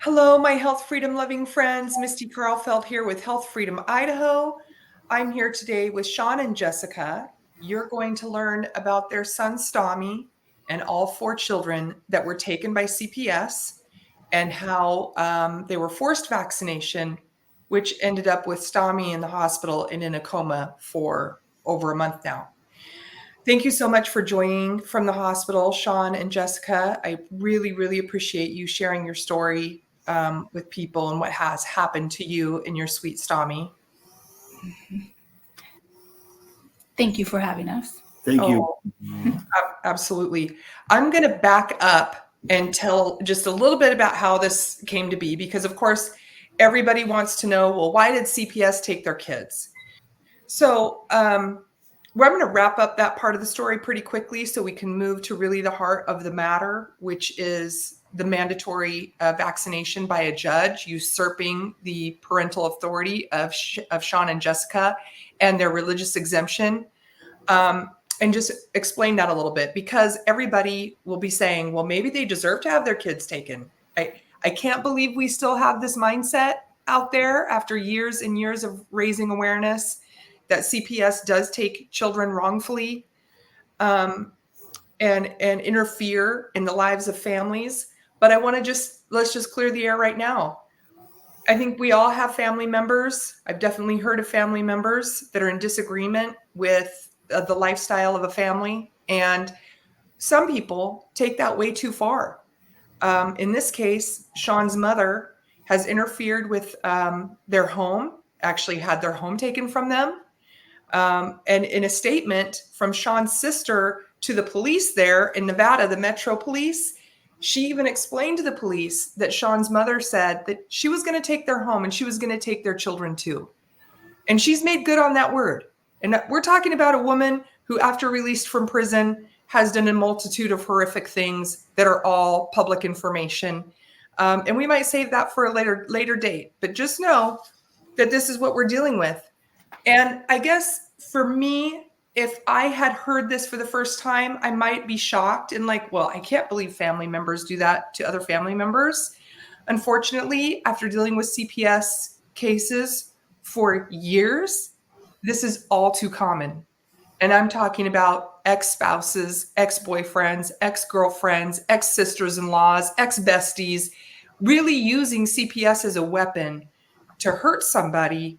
Hello, my health freedom loving friends. Misty Karlfeld here with Health Freedom Idaho. I'm here today with Sean and Jessica. You're going to learn about their son Stami and all 4 children that were taken by CPS and how they were forced vaccination, which ended up with Stami in the hospital and in a coma for over a month now. Thank you so much for joining from the hospital, Sean and Jessica. I really, really appreciate you sharing your story with people and what has happened to you and your sweet Stami. Thank you for having us. Thank you. Absolutely. I'm going to back up and tell just a little bit about how this came to be, because of course, everybody wants to know, well, why did CPS take their kids? So I'm going to wrap up that part of the story pretty quickly so we can move to really the heart of the matter, which is the mandatory vaccination by a judge usurping the parental authority of Sean and Jessica and their religious exemption. And just explain that a little bit, because everybody will be saying, well, maybe they deserve to have their kids taken. I can't believe we still have this mindset out there after years and years of raising awareness that CPS does take children wrongfully and interfere in the lives of families. But I want to let's just clear the air right now. I think we all have family members. I've definitely heard of family members that are in disagreement with the lifestyle of a family. And some people take that way too far. In this case, Sean's mother has interfered with their home, actually had their home taken from them. And in a statement from Sean's sister to the police there in Nevada, the Metro Police, she even explained to the police that Sean's mother said that she was going to take their home and she was going to take their children too. And she's made good on that word. And we're talking about a woman who, after released from prison, has done a multitude of horrific things that are all public information. And we might save that for a later date. But just know that this is what we're dealing with. And I guess for me, if I had heard this for the first time, I might be shocked and like, well, I can't believe family members do that to other family members. Unfortunately, after dealing with CPS cases for years, this is all too common. And I'm talking about ex-spouses, ex-boyfriends, ex-girlfriends, ex-sisters-in-laws, ex-besties, really using CPS as a weapon to hurt somebody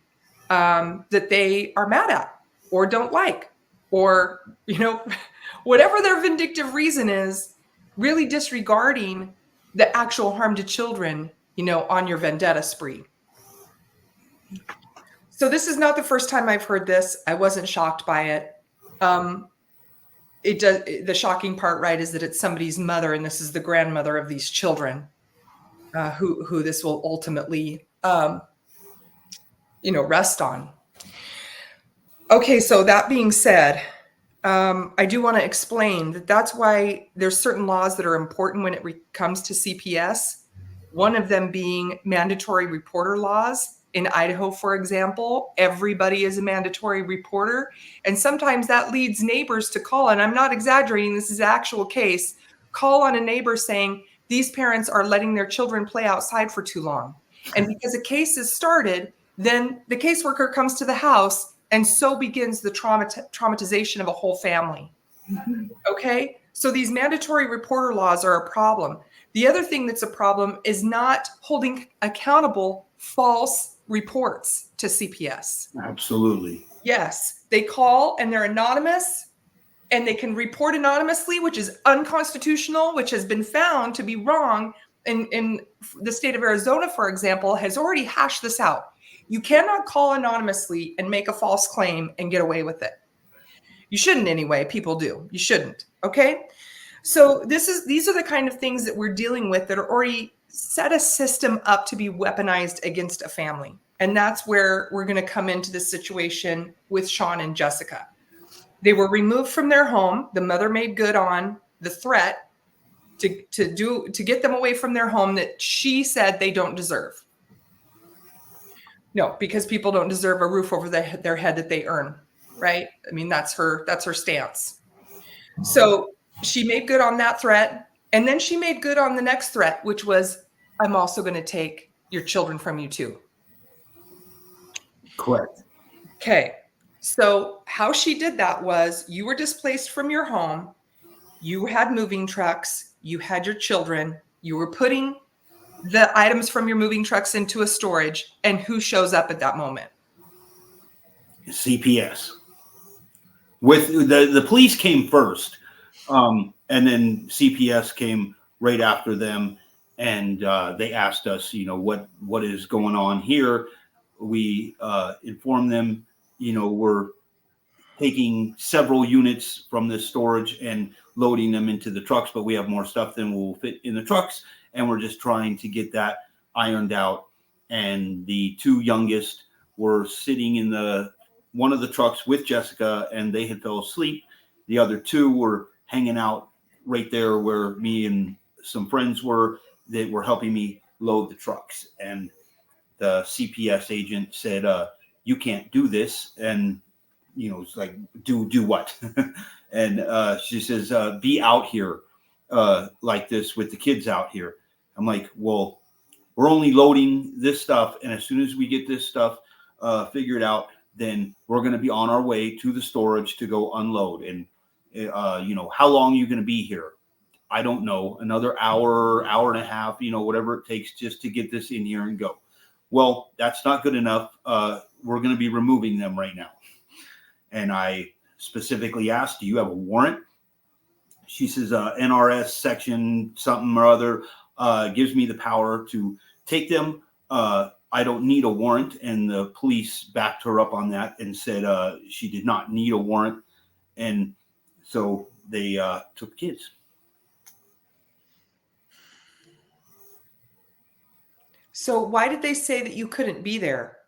that they are mad at or don't like, or, whatever their vindictive reason is, really disregarding the actual harm to children, on your vendetta spree. So this is not the first time I've heard this. I wasn't shocked by it. The shocking part, right, is that it's somebody's mother, and this is the grandmother of these children, who this will ultimately, rest on. Okay, so that being said, I do want to explain that that's why there's certain laws that are important when it comes to CPS. One of them being mandatory reporter laws. In Idaho, for example, everybody is a mandatory reporter. And sometimes that leads neighbors to call, and I'm not exaggerating, this is an actual case, call on a neighbor saying, these parents are letting their children play outside for too long. And because a case is started, then the caseworker comes to the house, and so begins the traumatization of a whole family. Okay? So these mandatory reporter laws are a problem. The other thing that's a problem is not holding accountable false reports to CPS. Absolutely. Yes, they call and they're anonymous and they can report anonymously, which is unconstitutional, which has been found to be wrong. In the state of Arizona, for example, has already hashed this out. You cannot call anonymously and make a false claim and get away with it. You shouldn't anyway. People do. You shouldn't. Okay? So these are the kind of things that we're dealing with that are already set a system up to be weaponized against a family. And that's where we're going to come into this situation with Sean and Jessica. They were removed from their home. The mother made good on the threat to get them away from their home that she said they don't deserve. No, because people don't deserve a roof over their head that they earn, right? I mean, that's her stance. So she made good on that threat. And then she made good on the next threat, which was I'm also going to take your children from you too. Correct. Okay. So how she did that was you were displaced from your home. You had moving trucks. You had your children. You were putting the items from your moving trucks into a storage. And who shows up at that moment? CPS. With the police came first, and then CPS came right after them, and they asked us, what is going on here. We informed them, we're taking several units from this storage and loading them into the trucks, but we have more stuff than will fit in the trucks, and we're just trying to get that ironed out. And the two youngest were sitting in one of the trucks with Jessica, and they had fell asleep. The other two were hanging out right there where me and some friends were that were helping me load the trucks. And the CPS agent said, you can't do this. And it's like, do what? And she says, be out here like this with the kids out here. I'm like, well, we're only loading this stuff, and as soon as we get this stuff figured out, then we're going to be on our way to the storage to go unload. And how long are you going to be here? I don't know. Another hour, hour and a half, whatever it takes just to get this in here and go. Well, that's not good enough. We're going to be removing them right now. And I specifically asked, do you have a warrant? She says, NRS section something or other gives me the power to take them. I don't need a warrant. And the police backed her up on that and said she did not need a warrant. And so they took the kids. So why did they say that you couldn't be there?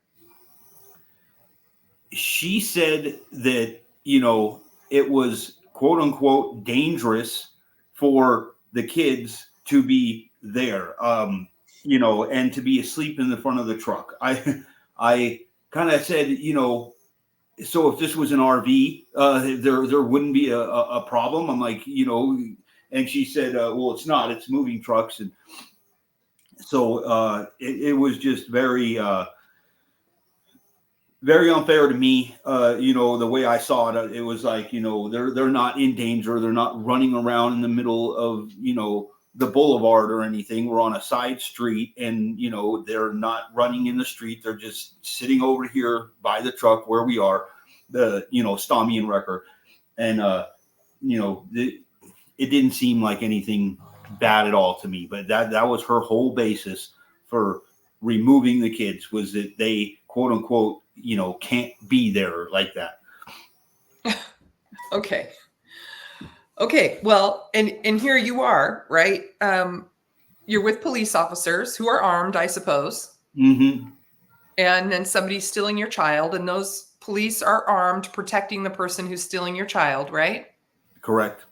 She said that, it was quote unquote dangerous for the kids to be there, and to be asleep in the front of the truck. I kind of said, so if this was an RV, there wouldn't be a problem. I'm like, and she said, well, it's not, it's moving trucks. And so it was just very unfair to me. The way I saw it, it was like, they're not in danger. They're not running around in the middle of, the boulevard or anything. We're on a side street, and, they're not running in the street. They're just sitting over here by the truck where we are, the, Stami and Wrecker. And, it didn't seem like anything bad at all to me, but that was her whole basis for removing the kids, was that they quote unquote, can't be there like that. Okay. Well, and here you are, right? You're with police officers who are armed, I suppose. Mm-hmm. And then somebody's stealing your child, and those police are armed, protecting the person who's stealing your child, right? Correct.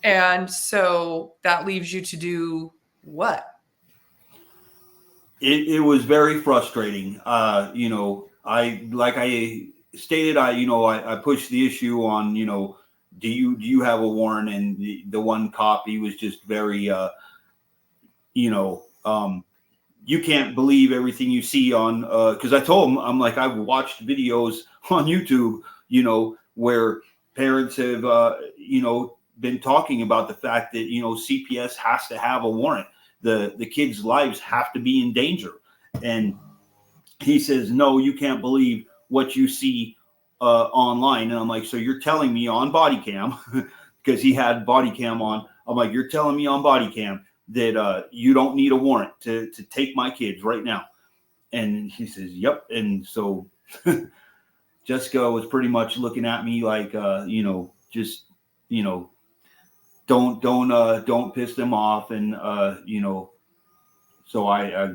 And so that leaves you to do what? It was very frustrating. I stated, I pushed the issue on, do you have a warrant? And the one cop, he was just very, you can't believe everything you see on, because I told him, I'm like, I've watched videos on YouTube, where parents have, been talking about the fact that, CPS has to have a warrant. The kids' lives have to be in danger. And he says, no, you can't believe what you see online. And I'm like, so you're telling me on body cam, because he had body cam on. I'm like, you're telling me on body cam that you don't need a warrant to take my kids right now. And he says, yep. And so Jessica was pretty much looking at me like, just, don't piss them off. And, so I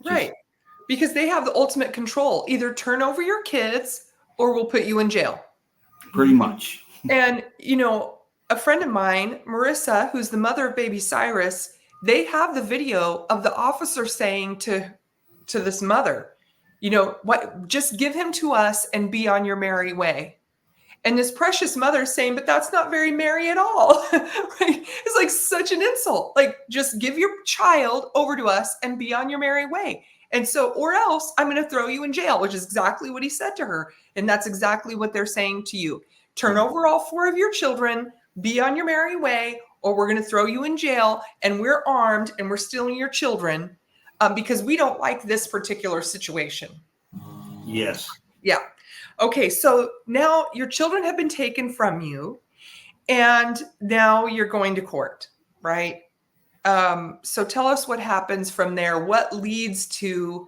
Right. Because they have the ultimate control. Either turn over your kids or we'll put you in jail. pretty much. And, a friend of mine, Marissa, who's the mother of baby Cyrus, they have the video of the officer saying to this mother, what, just give him to us and be on your merry way. And this precious mother is saying, but that's not very Mary at all. Right? It's like such an insult. Like, just give your child over to us and be on your merry way. And so, or else I'm going to throw you in jail, which is exactly what he said to her. And that's exactly what they're saying to you. Turn over all 4 of your children, be on your merry way, or we're going to throw you in jail, and we're armed and we're stealing your children because we don't like this particular situation. Yes. Yeah. Okay. So now your children have been taken from you, and now you're going to court, right? So tell us what happens from there. What leads to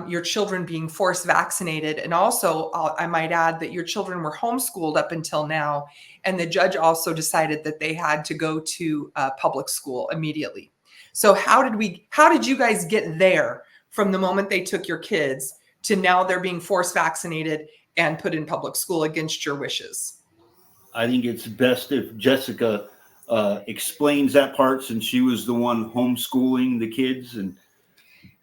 your children being forced vaccinated? And also, I might add that your children were homeschooled up until now, and the judge also decided that they had to go to public school immediately. So how did you guys get there from the moment they took your kids to now they're being forced vaccinated and put in public school against your wishes? I think it's best if Jessica explains that part, since she was the one homeschooling the kids. And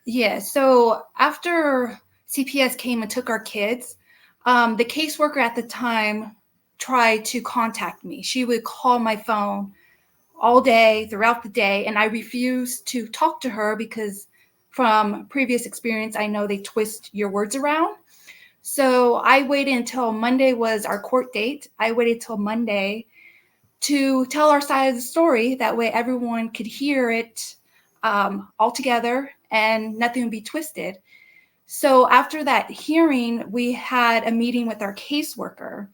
Yeah, so after CPS came and took our kids, the caseworker at the time tried to contact me. She would call my phone all day, throughout the day, and I refused to talk to her because from previous experience, I know they twist your words around. So I waited until Monday was our court date. I waited till Monday to tell our side of the story. That way everyone could hear it all together and nothing would be twisted. So after that hearing, we had a meeting with our caseworker,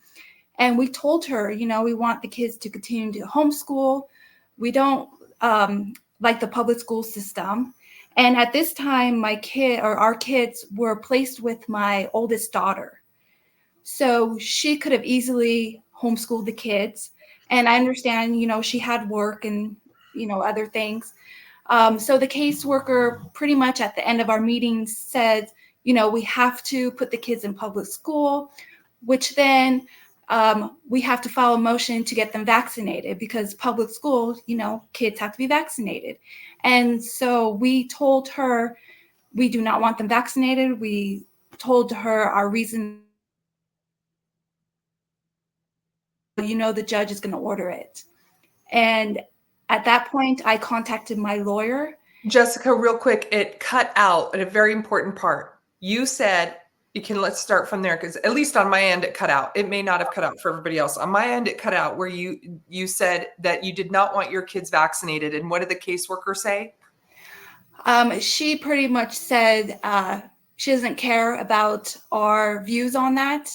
and we told her, we want the kids to continue to homeschool. We don't like the public school system. And at this time, our kids were placed with my oldest daughter. So she could have easily homeschooled the kids. And I understand, she had work and, other things. So the caseworker pretty much at the end of our meeting said, we have to put the kids in public school, which then we have to file a motion to get them vaccinated, because public school, kids have to be vaccinated. And so we told her we do not want them vaccinated. We told her our reason. The judge is going to order it. And at that point, I contacted my lawyer. Jessica, real quick, it cut out at a very important part. You said, let's start from there, because at least on my end, it cut out. It may not have cut out for everybody else. On my end, it cut out where you said that you did not want your kids vaccinated. And what did the caseworker say? She pretty much said she doesn't care about our views on that.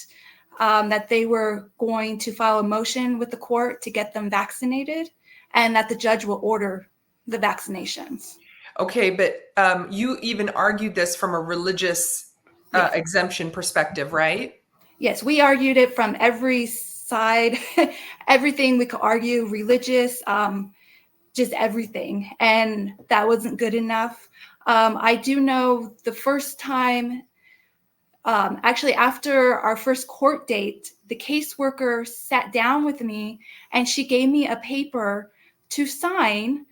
That they were going to file a motion with the court to get them vaccinated, and that the judge will order the vaccinations. Okay, but you even argued this from a religious exemption perspective, right? Yes, we argued it from every side, everything we could argue, religious, just everything. And that wasn't good enough. I do know the first time, actually after our first court date, the caseworker sat down with me and she gave me a paper to sign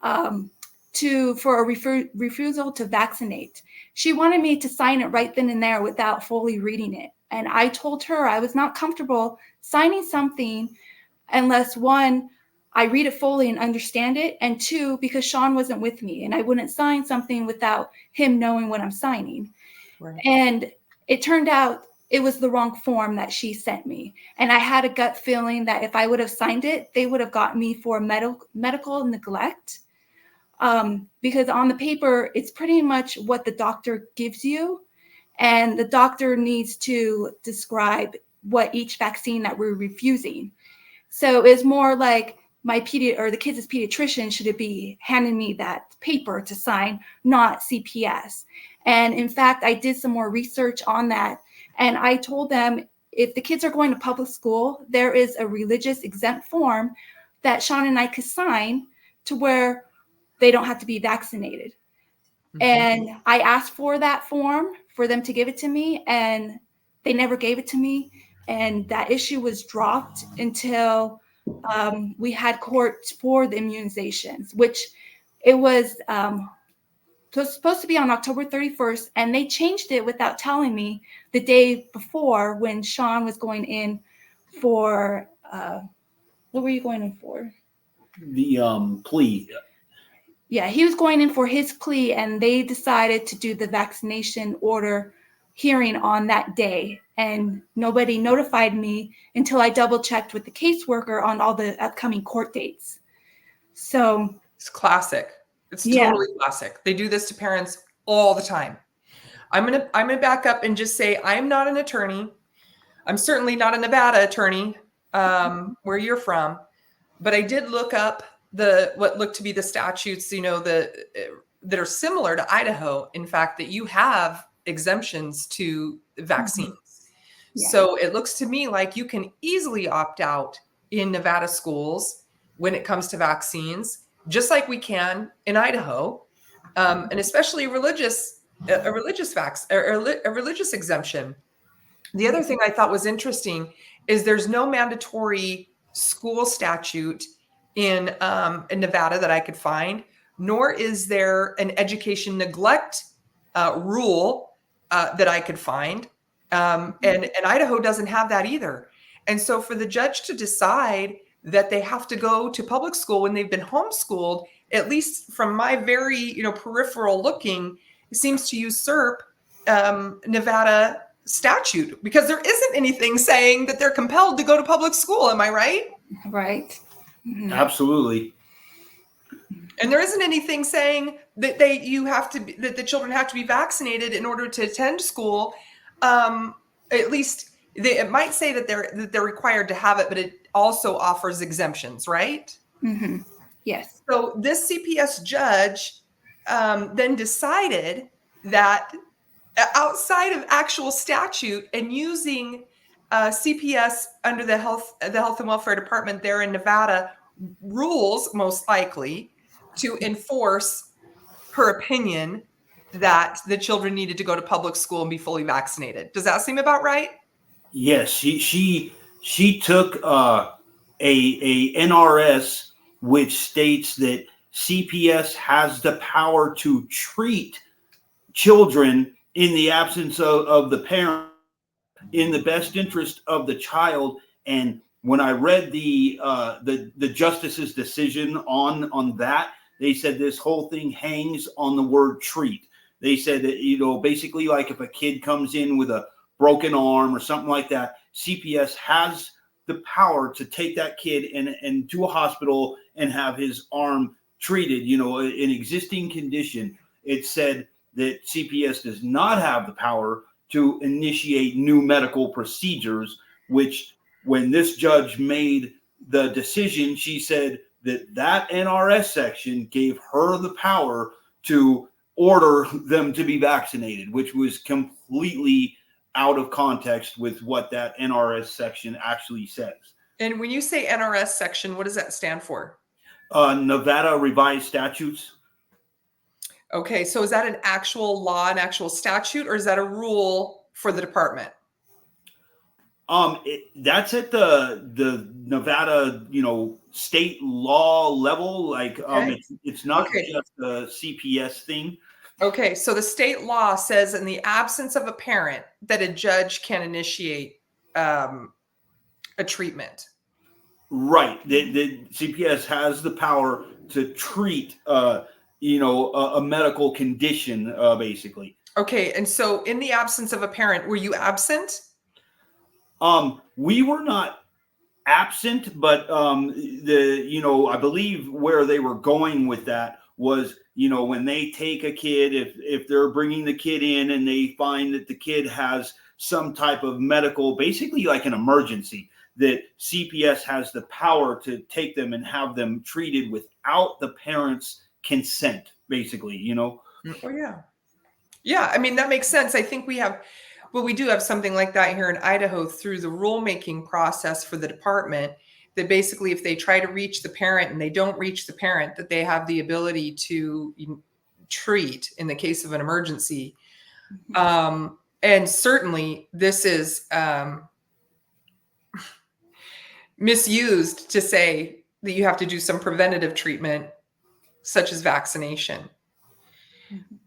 for a refusal to vaccinate. She wanted me to sign it right then and there without fully reading it. And I told her I was not comfortable signing something unless, one, I read it fully and understand it, and two, because Sean wasn't with me and I wouldn't sign something without him knowing what I'm signing. Right. And it turned out it was the wrong form that she sent me. And I had a gut feeling that if I would have signed it, they would have got me for medical neglect. Because on the paper, it's pretty much what the doctor gives you. And the doctor needs to describe what each vaccine that we're refusing. So it's more like the kids' pediatrician should be handing me that paper to sign, not CPS. And in fact, I did some more research on that. And I told them, if the kids are going to public school, there is a religious exempt form that Sean and I could sign to where they don't have to be vaccinated. Mm-hmm. And I asked for that form for them to give it to me, and they never gave it to me. And that issue was dropped until we had court for the immunizations, which it was supposed to be on October 31st, and they changed it without telling me the day before when Sean was going in for what were you going in for? The plea. Yeah, he was going in for his plea, and they decided to do the vaccination order hearing on that day. And nobody notified me until I double checked with the caseworker on all the upcoming court dates. So It's classic. It's yeah. totally classic. They do this to parents all the time. I'm gonna back up and just say I'm not an attorney. I'm certainly not a Nevada attorney, where you're from, but I did look up what looked to be the statutes, that are similar to Idaho. In fact, that you have exemptions to vaccines. Yeah. So it looks to me like you can easily opt out in Nevada schools when it comes to vaccines, just like we can in Idaho, and especially a religious exemption. The other thing I thought was interesting is there's no mandatory school statute in Nevada that I could find, nor is there an education neglect rule that I could find. And Idaho doesn't have that either. And so for the judge to decide that they have to go to public school when they've been homeschooled, at least from my very peripheral looking, it seems to usurp Nevada statute, because there isn't anything saying that they're compelled to go to public school. Am I right? Right. Mm-hmm. Absolutely. And there isn't anything saying that that the children have to be vaccinated in order to attend school. At least it might say that they're required to have it, but it also offers exemptions, right? Mm-hmm. Yes. So this CPS judge then decided that outside of actual statute and using CPS under the health and welfare department there in Nevada rules, most likely, to enforce her opinion that the children needed to go to public school and be fully vaccinated. Does that seem about right? Yes, she took a NRS which states that CPS has the power to treat children in the absence of the parent in the best interest of the child. And when I read the justice's decision on that, they said this whole thing hangs on the word treat. They said that, basically like if a kid comes in with a broken arm or something like that, CPS has the power to take that kid and to a hospital and have his arm treated, an existing condition. It said that CPS does not have the power to initiate new medical procedures, which when this judge made the decision, she said that NRS section gave her the power to order them to be vaccinated, which was completely out of context with what that NRS section actually says. And when you say NRS section, what does that stand for? Nevada Revised Statutes. Okay, so is that an actual law, an actual statute, or is that a rule for the department? That's at the Nevada, state law level. Like, Okay. it's not just a CPS thing. Okay, so the state law says in the absence of a parent that a judge can initiate a treatment. Right. The CPS has the power to treat, a medical condition, basically. Okay, and so in the absence of a parent, were you absent? We were not absent, but I believe where they were going with that was, when they take a kid, if they're bringing the kid in and they find that the kid has some type of medical, basically like an emergency, that CPS has the power to take them and have them treated without the parents' consent, basically, Oh, yeah. Yeah, I mean, that makes sense. I think we do have something like that here in Idaho through the rulemaking process for the department, that basically if they try to reach the parent and they don't reach the parent, that they have the ability to treat in the case of an emergency. And certainly this is misused to say that you have to do some preventative treatment such as vaccination.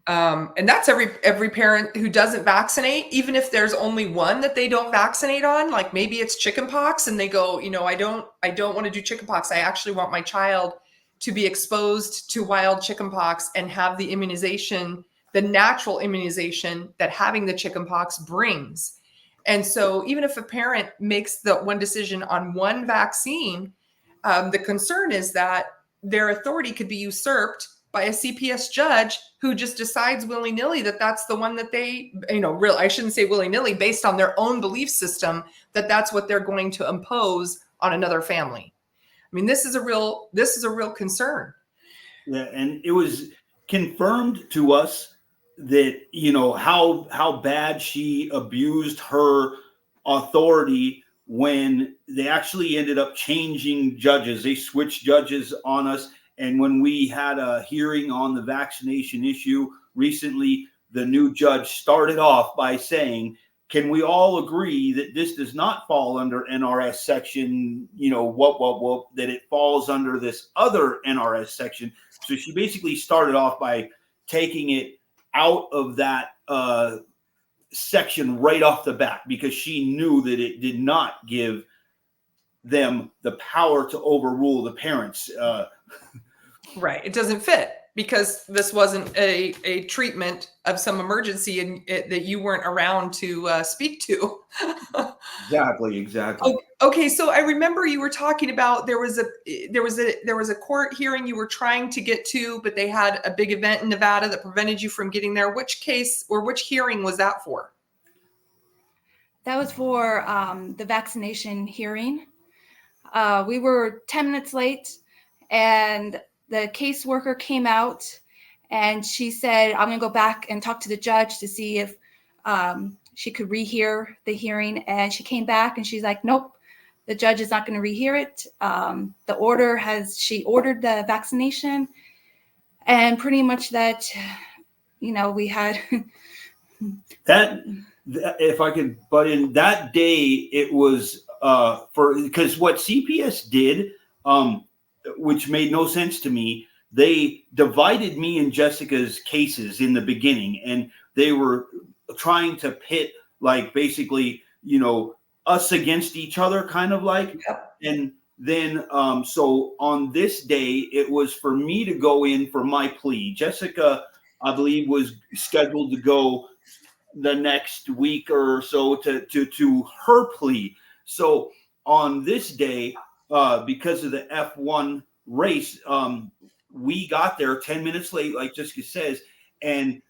And that's every parent who doesn't vaccinate, even if there's only one that they don't vaccinate on, like maybe it's chickenpox and they go, I don't want to do chickenpox. I actually want my child to be exposed to wild chickenpox and have the immunization, the natural immunization that having the chickenpox brings. And so even if a parent makes the one decision on one vaccine, the concern is that their authority could be usurped by a CPS judge who just decides willy-nilly that that's the one that they, I shouldn't say willy-nilly, based on their own belief system, that that's what they're going to impose on another family. I mean, this is a real concern. Yeah, and it was confirmed to us that, how bad she abused her authority when they actually ended up changing judges. They switched judges on us. And when we had a hearing on the vaccination issue recently, the new judge started off by saying, can we all agree that this does not fall under NRS section, that it falls under this other NRS section? So she basically started off by taking it out of that section right off the bat, because she knew that it did not give them the power to overrule the parents. Right. It doesn't fit because this wasn't a treatment of some emergency and that you weren't around to speak to. Exactly. Okay. So I remember you were talking about there was a court hearing you were trying to get to, but they had a big event in Nevada that prevented you from getting there. Which case or which hearing was that for? That was for the vaccination hearing. We were 10 minutes late, and the caseworker came out and she said, I'm going to go back and talk to the judge to see if she could rehear the hearing. And she came back and she's like, nope, the judge is not going to rehear it. She ordered the vaccination, and pretty much that, we had that, if I could butt in, that day it was because what CPS did, which made no sense to me, they divided me and Jessica's cases in the beginning, and they were trying to pit, like, basically, us against each other, kind of like. Yep. And then, so on this day, it was for me to go in for my plea. Jessica, I believe, was scheduled to go the next week or so to her plea. So on this day, because of the F1 race, we got there 10 minutes late, like Jessica says, and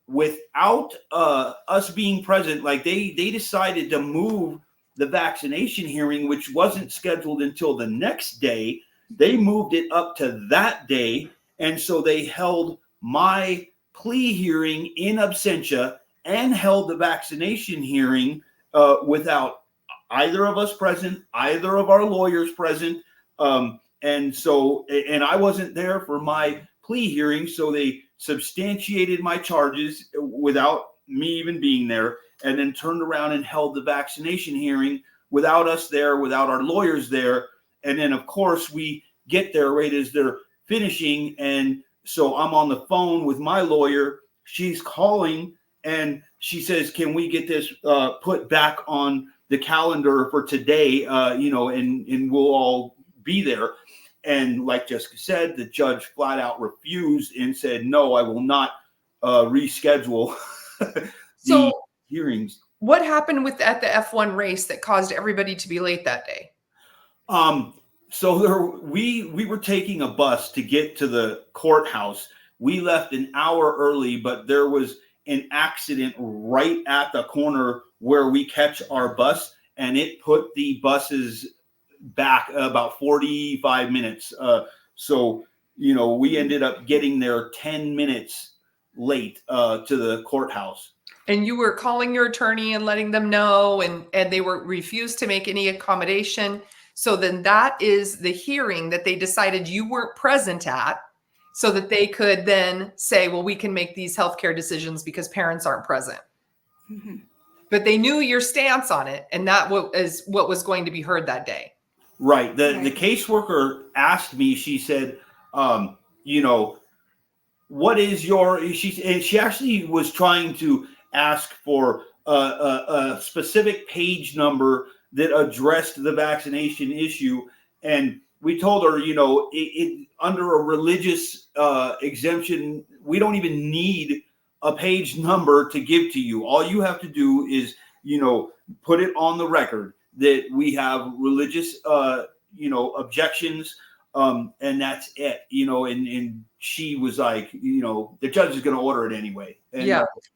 without us being present, like they decided to move the vaccination hearing, which wasn't scheduled until the next day. They moved it up to that day, and so they held my plea hearing in absentia and held the vaccination hearing without either of us present, either of our lawyers present. And I wasn't there for my plea hearing, so they substantiated my charges without me even being there, and then turned around and held the vaccination hearing without us there, without our lawyers there. And then, of course, we get there right as they're finishing. And so I'm on the phone with my lawyer. She's calling, and she says, can we get this put back on the calendar for today, and we'll all be there. And like Jessica said, the judge flat out refused and said, no, I will not reschedule the hearings. What happened at the F1 race that caused everybody to be late that day? So we were taking a bus to get to the courthouse. We left an hour early, but there was an accident right at the corner where we catch our bus, and it put the buses back about 45 minutes. So we ended up getting there 10 minutes late to the courthouse. And you were calling your attorney and letting them know, and they were refused to make any accommodation. So then that is the hearing that they decided you weren't present at, so that they could then say, well, we can make these healthcare decisions because parents aren't present. Mm-hmm. But they knew your stance on it, and that was what was going to be heard that day. Right. The caseworker asked me, she said, what is your, she actually was trying to ask for a specific page number that addressed the vaccination issue. And we told her, under a religious exemption, we don't even need a page number to give to you. All you have to do is, put it on the record that we have religious, objections. And that's it, and she was like, the judge is going to order it anyway. And,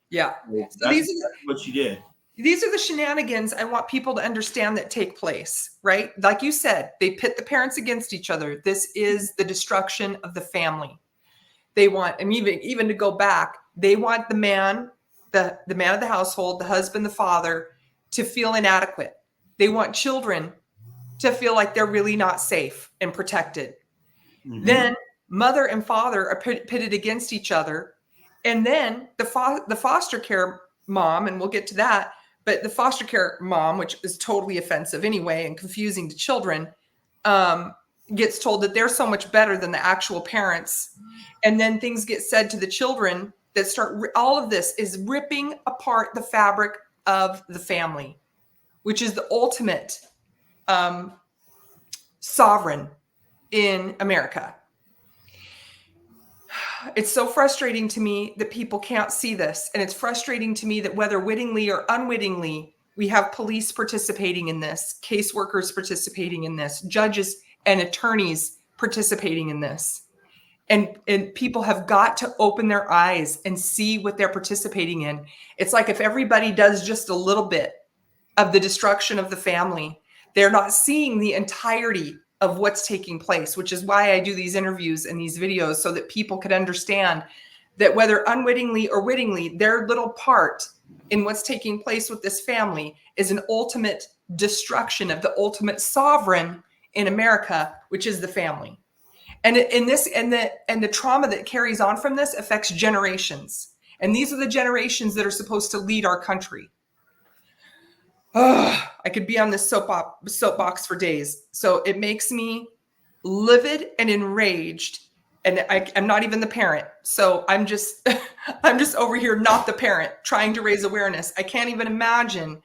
yeah. So that's what she did. These are the shenanigans I want people to understand that take place, right? Like you said, they pit the parents against each other. This is the destruction of the family. They want, and even to go back, they want the man, the man of the household, the husband, the father, to feel inadequate. They want children to feel like they're really not safe and protected. Mm-hmm. Then mother and father are pitted against each other. And then the foster care mom, and we'll get to that, but the foster care mom, which is totally offensive anyway and confusing to children, gets told that they're so much better than the actual parents. And then things get said to the children that start, all of this is ripping apart the fabric of the family, which is the ultimate sovereign in America. It's so frustrating to me that people can't see this. And it's frustrating to me that whether wittingly or unwittingly, we have police participating in this, caseworkers participating in this, judges and attorneys participating in this. And people have got to open their eyes and see what they're participating in. It's like if everybody does just a little bit of the destruction of the family, they're not seeing the entirety of what's taking place, which is why I do these interviews and these videos, so that people could understand that whether unwittingly or wittingly, their little part in what's taking place with this family is an ultimate destruction of the ultimate sovereign in America, which is the family. And the trauma that carries on from this affects generations. And these are the generations that are supposed to lead our country. Oh, I could be on this soapbox for days. So it makes me livid and enraged. And I'm not even the parent. So I'm just over here, not the parent, trying to raise awareness. I can't even imagine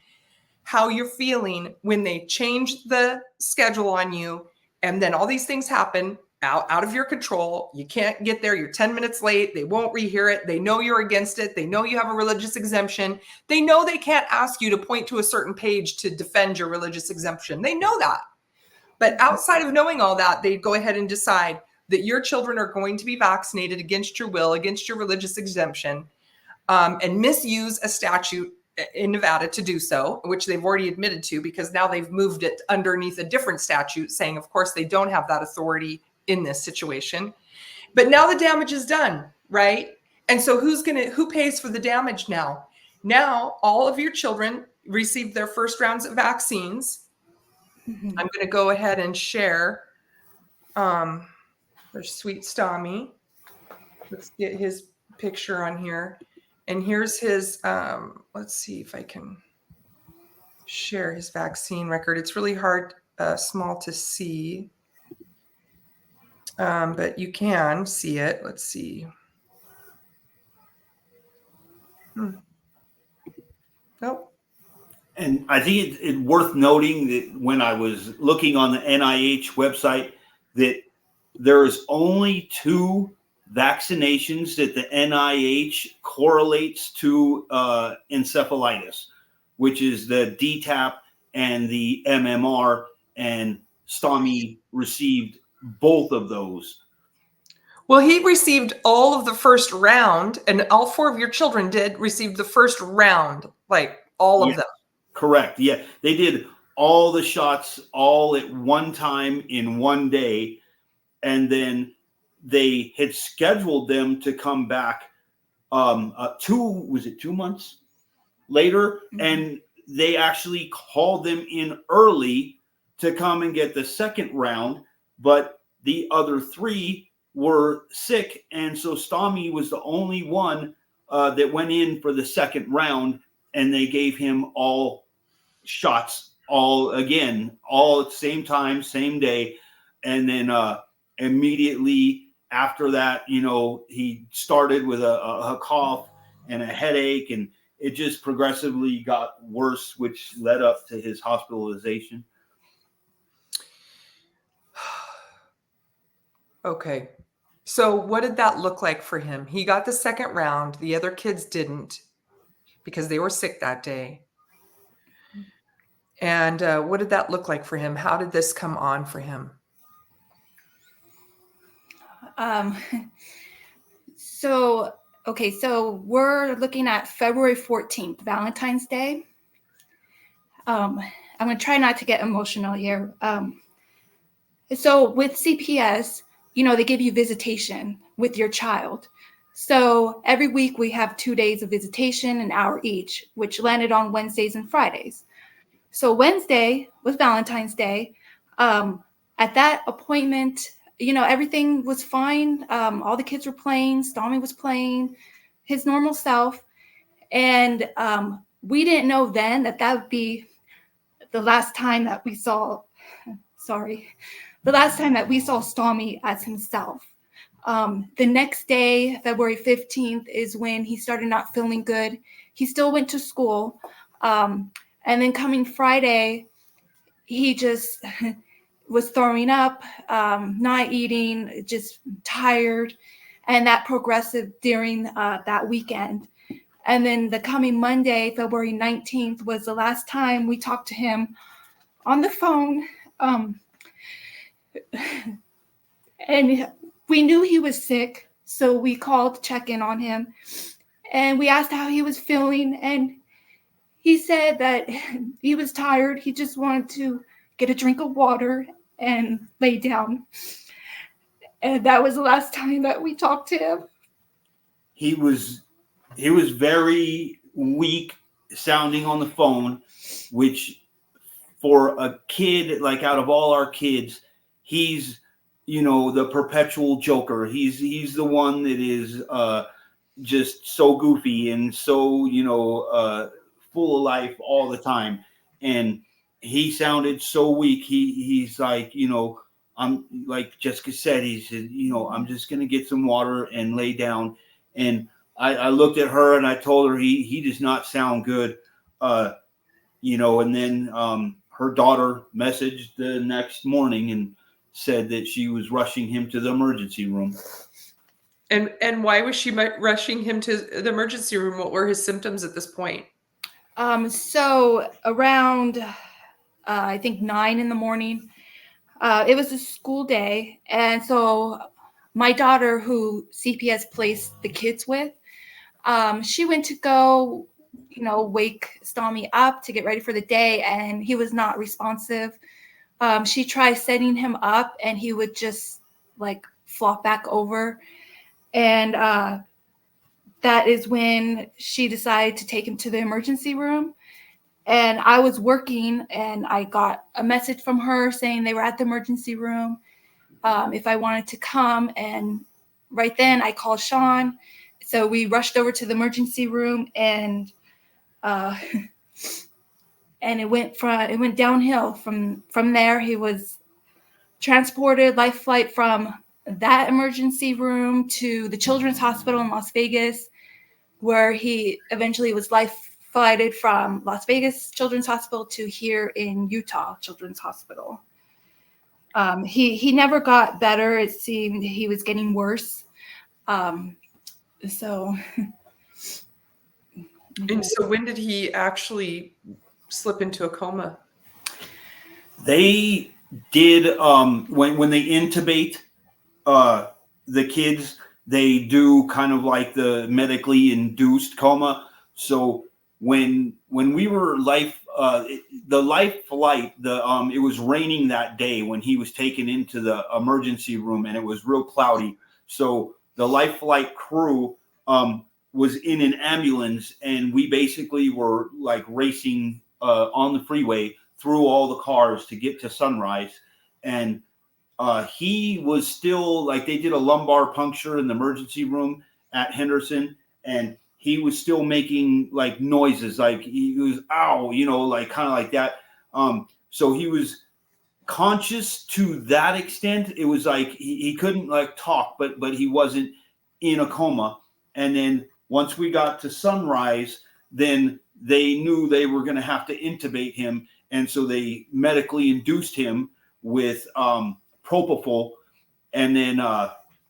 how you're feeling when they change the schedule on you. And then all these things happen out of your control. You can't get there. You're 10 minutes late. They won't rehear it. They know you're against it. They know you have a religious exemption. They know they can't ask you to point to a certain page to defend your religious exemption. They know that. But outside of knowing all that, they go ahead and decide that your children are going to be vaccinated against your will, against your religious exemption, and misuse a statute in Nevada to do so, which they've already admitted to, because now they've moved it underneath a different statute saying, of course, they don't have that authority in this situation. But now the damage is done, right? And so who pays for the damage now? Now all of your children received their first rounds of vaccines. Mm-hmm. I'm going to go ahead and share there's sweet Stami. Let's get his picture on here. And here's his, let's see if I can share his vaccine record. It's really hard, small to see. But you can see it. Let's see. Nope. And I think it's worth noting that when I was looking on the NIH website, that there is only 2 vaccinations that the NIH correlates to encephalitis, which is the DTaP and the MMR, and Stami received both of those. Well, he received all of the first round, and all 4 of your children did receive the first round, like all of them. Correct. Yeah. They did all the shots all at one time in one day. And then they had scheduled them to come back 2 months later? Mm-hmm. And they actually called them in early to come and get the second round, but the other 3 were sick. And so Stami was the only one that went in for the second round, and they gave him all shots, all at the same time, same day. And then immediately after that, he started with a cough and a headache, and it just progressively got worse, which led up to his hospitalization. Okay. So what did that look like for him? He got the second round. The other kids didn't because they were sick that day. And what did that look like for him? How did this come on for him? So we're looking at February 14th, Valentine's Day. I'm going to try not to get emotional here. So with CPS, they give you visitation with your child. So every week we have 2 days of visitation, an hour each, which landed on Wednesdays and Fridays. So Wednesday was Valentine's Day. At that appointment, everything was fine. All the kids were playing. Stami was playing his normal self. And we didn't know then that would be the last time that we saw, Stami as himself. The next day, February 15th, is when he started not feeling good. He still went to school. And then coming Friday, he just was throwing up, not eating, just tired. And that progressed during that weekend. And then the coming Monday, February 19th, was the last time we talked to him on the phone. And we knew he was sick, so we called to check in on him. And we asked how he was feeling. And he said that he was tired. He just wanted to get a drink of water and lay down. And that was the last time that we talked to him. He was very weak sounding on the phone, which for a kid, like out of all our kids, he's, the perpetual joker. He's the one that is just so goofy and so, full of life all the time. And he sounded so weak. He's like, I'm like Jessica said, he said, I'm just going to get some water and lay down. And I looked at her and I told her he does not sound good. And then her daughter messaged the next morning and said that she was rushing him to the emergency room. And why was she rushing him to the emergency room? What were his symptoms at this point? So around, I think 9 a.m, it was a school day. And so my daughter, who CPS placed the kids with, she went to go, wake Stami up to get ready for the day, and he was not responsive. She tried setting him up, and he would just flop back over. And that is when she decided to take him to the emergency room. And I was working, and I got a message from her saying they were at the emergency room, if I wanted to come. And right then I called Sean. So we rushed over to the emergency room, and it went downhill from there. He was transported life flight from that emergency room to the Children's Hospital in Las Vegas, where he eventually was life flighted from Las Vegas Children's Hospital to here in Utah Children's Hospital. He never got better. It seemed he was getting worse. So when did he actually slip into a coma? They did when they intubate the kids, they do kind of like the medically induced coma. So when we were the life flight, it was raining that day when he was taken into the emergency room, and it was real cloudy. So the life flight crew was in an ambulance, and we basically were like racing on the freeway through all the cars to get to Sunrise. And he was still they did a lumbar puncture in the emergency room at Henderson, and he was still making noises, he was ow, kind of like that. So he was conscious to that extent. It was like he couldn't like talk, but he wasn't in a coma. And then once we got to sunrise, then they knew they were going to have to intubate him, and so they medically induced him with propofol, and then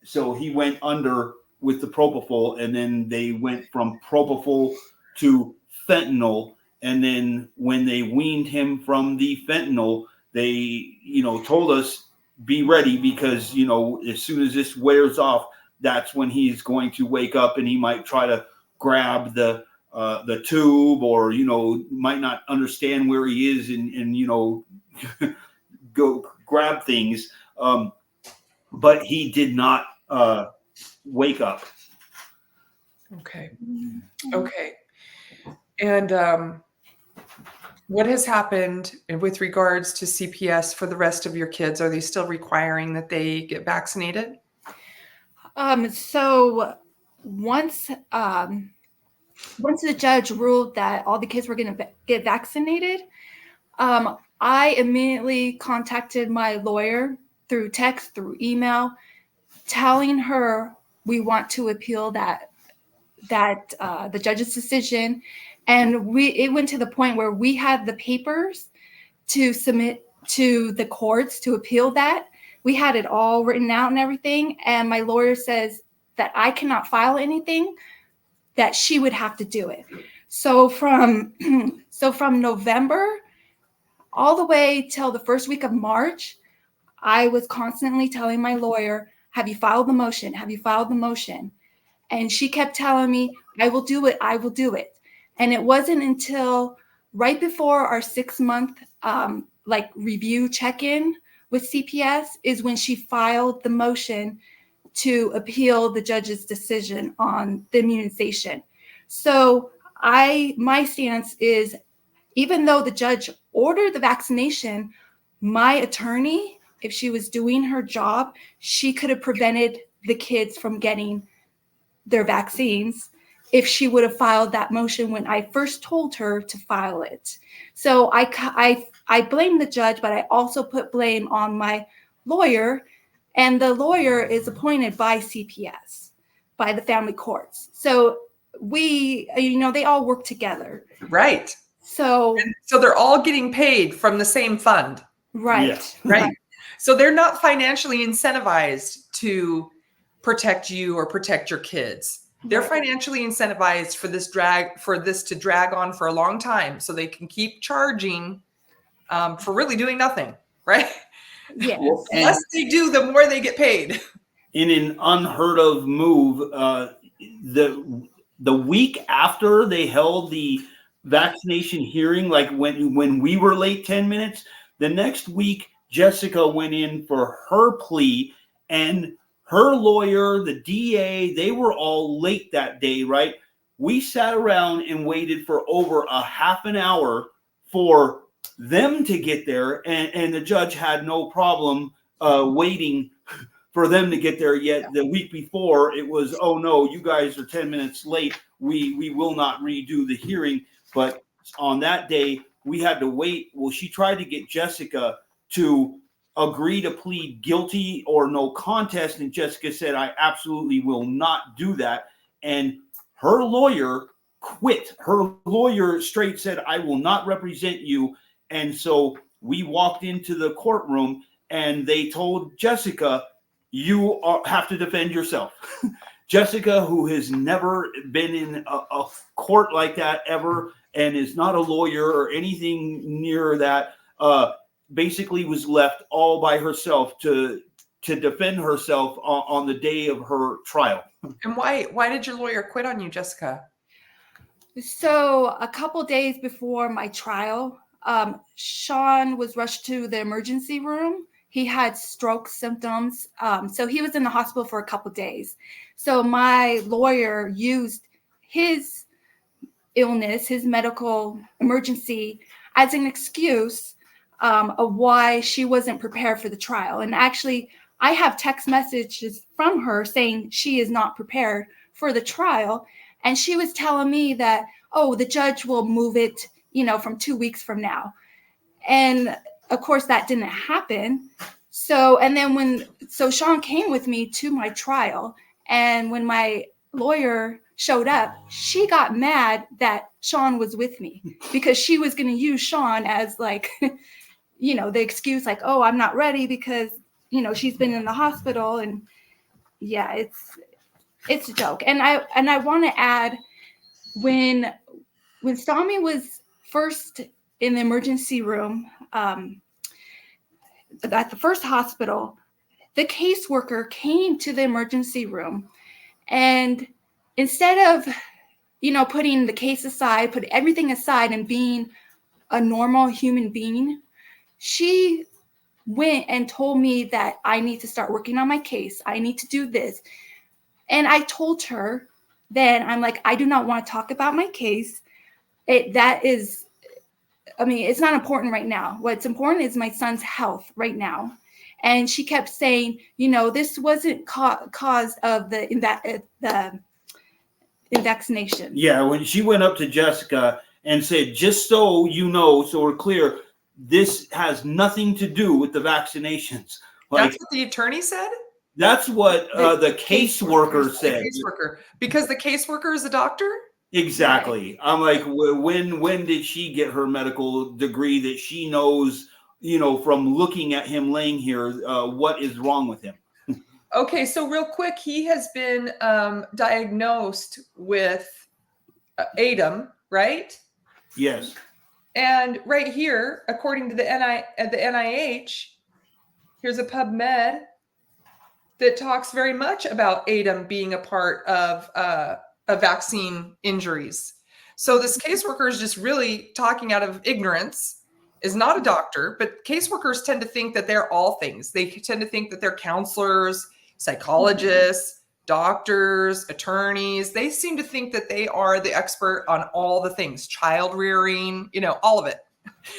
so he went under with the propofol, and then they went from propofol to fentanyl, and then when they weaned him from the fentanyl, they told us be ready, because as soon as this wears off, that's when he's going to wake up, and he might try to grab the tube, or might not understand where he is, and go grab things, but he did not wake up. Okay. And what has happened with regards to CPS for the rest of your kids? Are they still requiring that they get vaccinated? So once the judge ruled that all the kids were going to get vaccinated, I immediately contacted my lawyer through text, through email, telling her we want to appeal that the judge's decision. And it went to the point where we had the papers to submit to the courts to appeal that. We had it all written out and everything. And my lawyer says that I cannot file anything, that she would have to do it. So from November all the way till the first week of March, I was constantly telling my lawyer, have you filed the motion? Have you filed the motion? And she kept telling me, I will do it. I will do it. And it wasn't until right before our 6-month review check-in with CPS is when she filed the motion to appeal the judge's decision on the immunization. So my stance is, even though the judge ordered the vaccination, my attorney, if she was doing her job, she could have prevented the kids from getting their vaccines if she would have filed that motion when I first told her to file it. So I blame the judge, but I also put blame on my lawyer, and the lawyer is appointed by CPS, by the family courts. So they all work together. Right. So they're all getting paid from the same fund. Right. Yeah. Right. So they're not financially incentivized to protect you or protect your kids. They're financially incentivized for this to drag on for a long time, so they can keep charging for really doing nothing, right? Yes. The less they do, the more they get paid. In an unheard of move, the week after they held the vaccination hearing, like when we were late 10 minutes, the next week Jessica went in for her plea, and her lawyer, the DA, they were all late that day, right? We sat around and waited for over a half an hour for them to get there, and the judge had no problem waiting for them to get there. Yet the week before, it was, oh no, you guys are 10 minutes late. We will not redo the hearing. But on that day, we had to wait. Well, she tried to get Jessica to agree to plead guilty or no contest, and Jessica said, I absolutely will not do that. And her lawyer quit. Her lawyer straight said, I will not represent you. And so we walked into the courtroom, and they told Jessica, you have to defend yourself. Jessica, who has never been in a court like that ever, and is not a lawyer or anything near that, basically was left all by herself to defend herself on the day of her trial. And why did your lawyer quit on you, Jessica? So a couple days before my trial, Sean was rushed to the emergency room. He had stroke symptoms. So he was in the hospital for a couple days. So my lawyer used his illness, his medical emergency, as an excuse of why she wasn't prepared for the trial. And actually, I have text messages from her saying she is not prepared for the trial. And she was telling me that, oh, the judge will move it, from 2 weeks from now. And of course, that didn't happen. So, and then Sean came with me to my trial, and when my lawyer showed up, she got mad that Sean was with me because she was going to use Sean as like, you know, the excuse, like, oh, I'm not ready because, you know, she's been in the hospital. And yeah, it's a joke. And I want to add, when Stami was first in the emergency room, at the first hospital, the caseworker came to the emergency room, and instead of, you know, putting the case aside, put everything aside and being a normal human being, she went and told me that I need to start working on my case. I need to do this. And I told her then, I'm like, I do not want to talk about my case. It's not important right now. What's important is my son's health right now. And she kept saying, you know, this wasn't caused of the vaccination. Yeah, when she went up to Jessica and said, just so you know, so we're clear, this has nothing to do with the vaccinations. Like, that's what the attorney said? That's what the caseworker said. The caseworker. Because the caseworker is a doctor? Exactly. I'm like, when did she get her medical degree that she knows, you know, from looking at him laying here, what is wrong with him? Okay, so real quick, he has been diagnosed with ADEM, right? Yes. And right here, according to the NIH, here's a PubMed that talks very much about ADEM being a part of vaccine injuries. So this caseworker is just really talking out of ignorance, is not a doctor, but caseworkers tend to think that they're all things. They tend to think that they're counselors, psychologists, doctors, attorneys. They seem to think that they are the expert on all the things, child rearing, you know, all of it.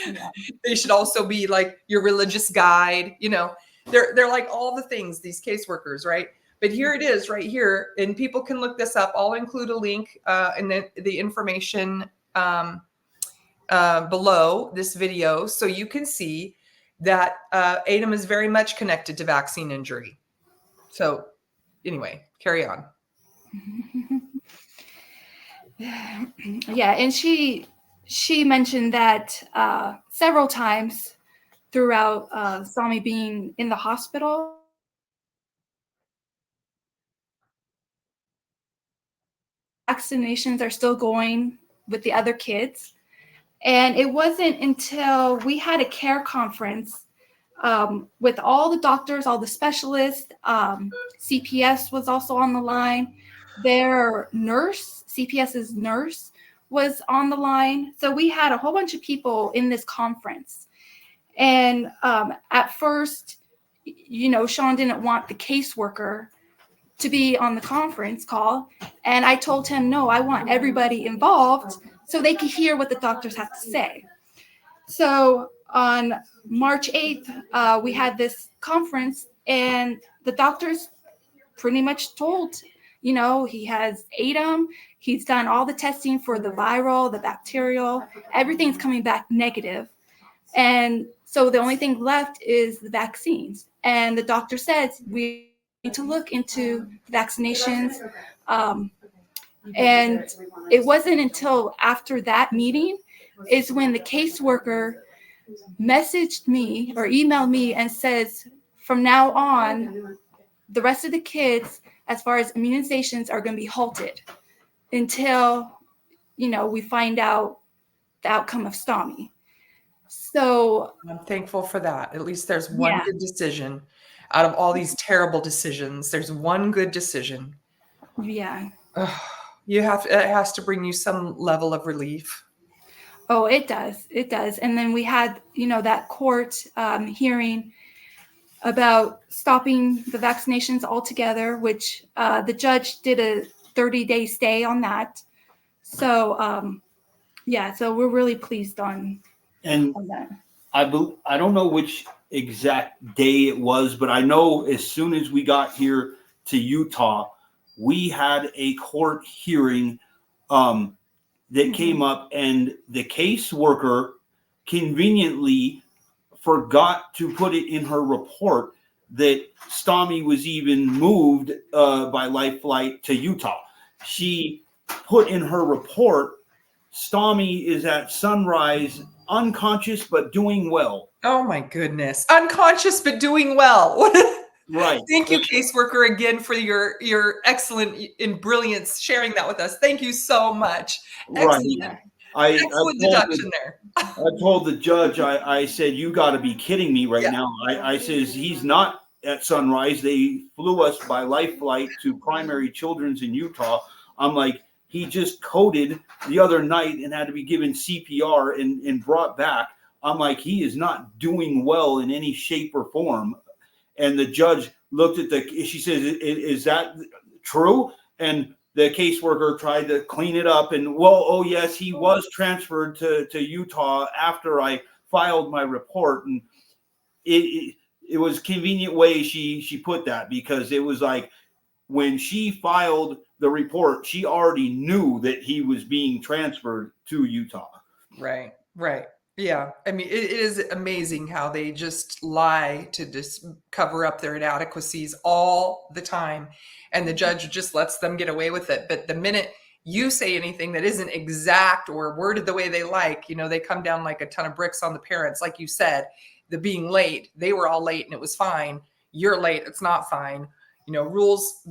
Yeah. They should also be like your religious guide, you know. They're like all the things, these caseworkers, right? But here it is right here, and people can look this up. I'll include a link in the information below this video, so you can see that ADEM is very much connected to vaccine injury. So anyway, carry on. Yeah, and she mentioned that several times throughout Stami being in the hospital. Vaccinations are still going with the other kids. And it wasn't until we had a care conference with all the doctors, all the specialists, CPS was also on the line. Their nurse, CPS's nurse, was on the line. So we had a whole bunch of people in this conference. And at first, you know, Sean didn't want the caseworker to be on the conference call. And I told him, no, I want everybody involved so they could hear what the doctors have to say. So on March 8th, we had this conference, and the doctors pretty much told, you know, he has ADEM. He's done all the testing for the viral, the bacterial, everything's coming back negative. And so the only thing left is the vaccines. And the doctor says we need to look into vaccinations. And it wasn't until after that meeting is when the caseworker messaged me or emailed me and says, from now on, the rest of the kids, as far as immunizations, are going to be halted until, you know, we find out the outcome of Stami. So I'm thankful for that. At least there's one good decision out of all these terrible decisions. There's one good decision. Yeah. It has to bring you some level of relief. Oh, it does. It does. And then we had, you know, that court hearing about stopping the vaccinations altogether, which the judge did a 30-day stay on that. So, yeah, so we're really pleased on that. I don't know which exact day it was, but I know as soon as we got here to Utah, we had a court hearing that came up, and the caseworker conveniently forgot to put it in her report that Stami was even moved by Life Flight to Utah. She put in her report, Stami is at Sunrise, unconscious but doing well. Oh my goodness. Unconscious but doing well. Right. Thank you, caseworker, again for your excellent and brilliance sharing that with us. Thank you so much. Excellent. Right. Excellent deduction there. I told the judge, I said, you got to be kidding me right now. I says, he's not at Sunrise. They flew us by Life Flight to Primary Children's in Utah. I'm like, he just coded the other night and had to be given CPR and brought back. I'm like, he is not doing well in any shape or form. And the judge looked at she says, is that true? And the caseworker tried to clean it up. And, well, oh, yes, he was transferred to Utah after I filed my report. And it was convenient way she put that, because it was like when she filed the report, she already knew that he was being transferred to Utah. Right. Yeah. I mean, it is amazing how they just lie to just cover up their inadequacies all the time. And the judge just lets them get away with it. But the minute you say anything that isn't exact or worded the way they like, they come down like a ton of bricks on the parents. Like you said, the being late, they were all late and it was fine. You're late, it's not fine. The rules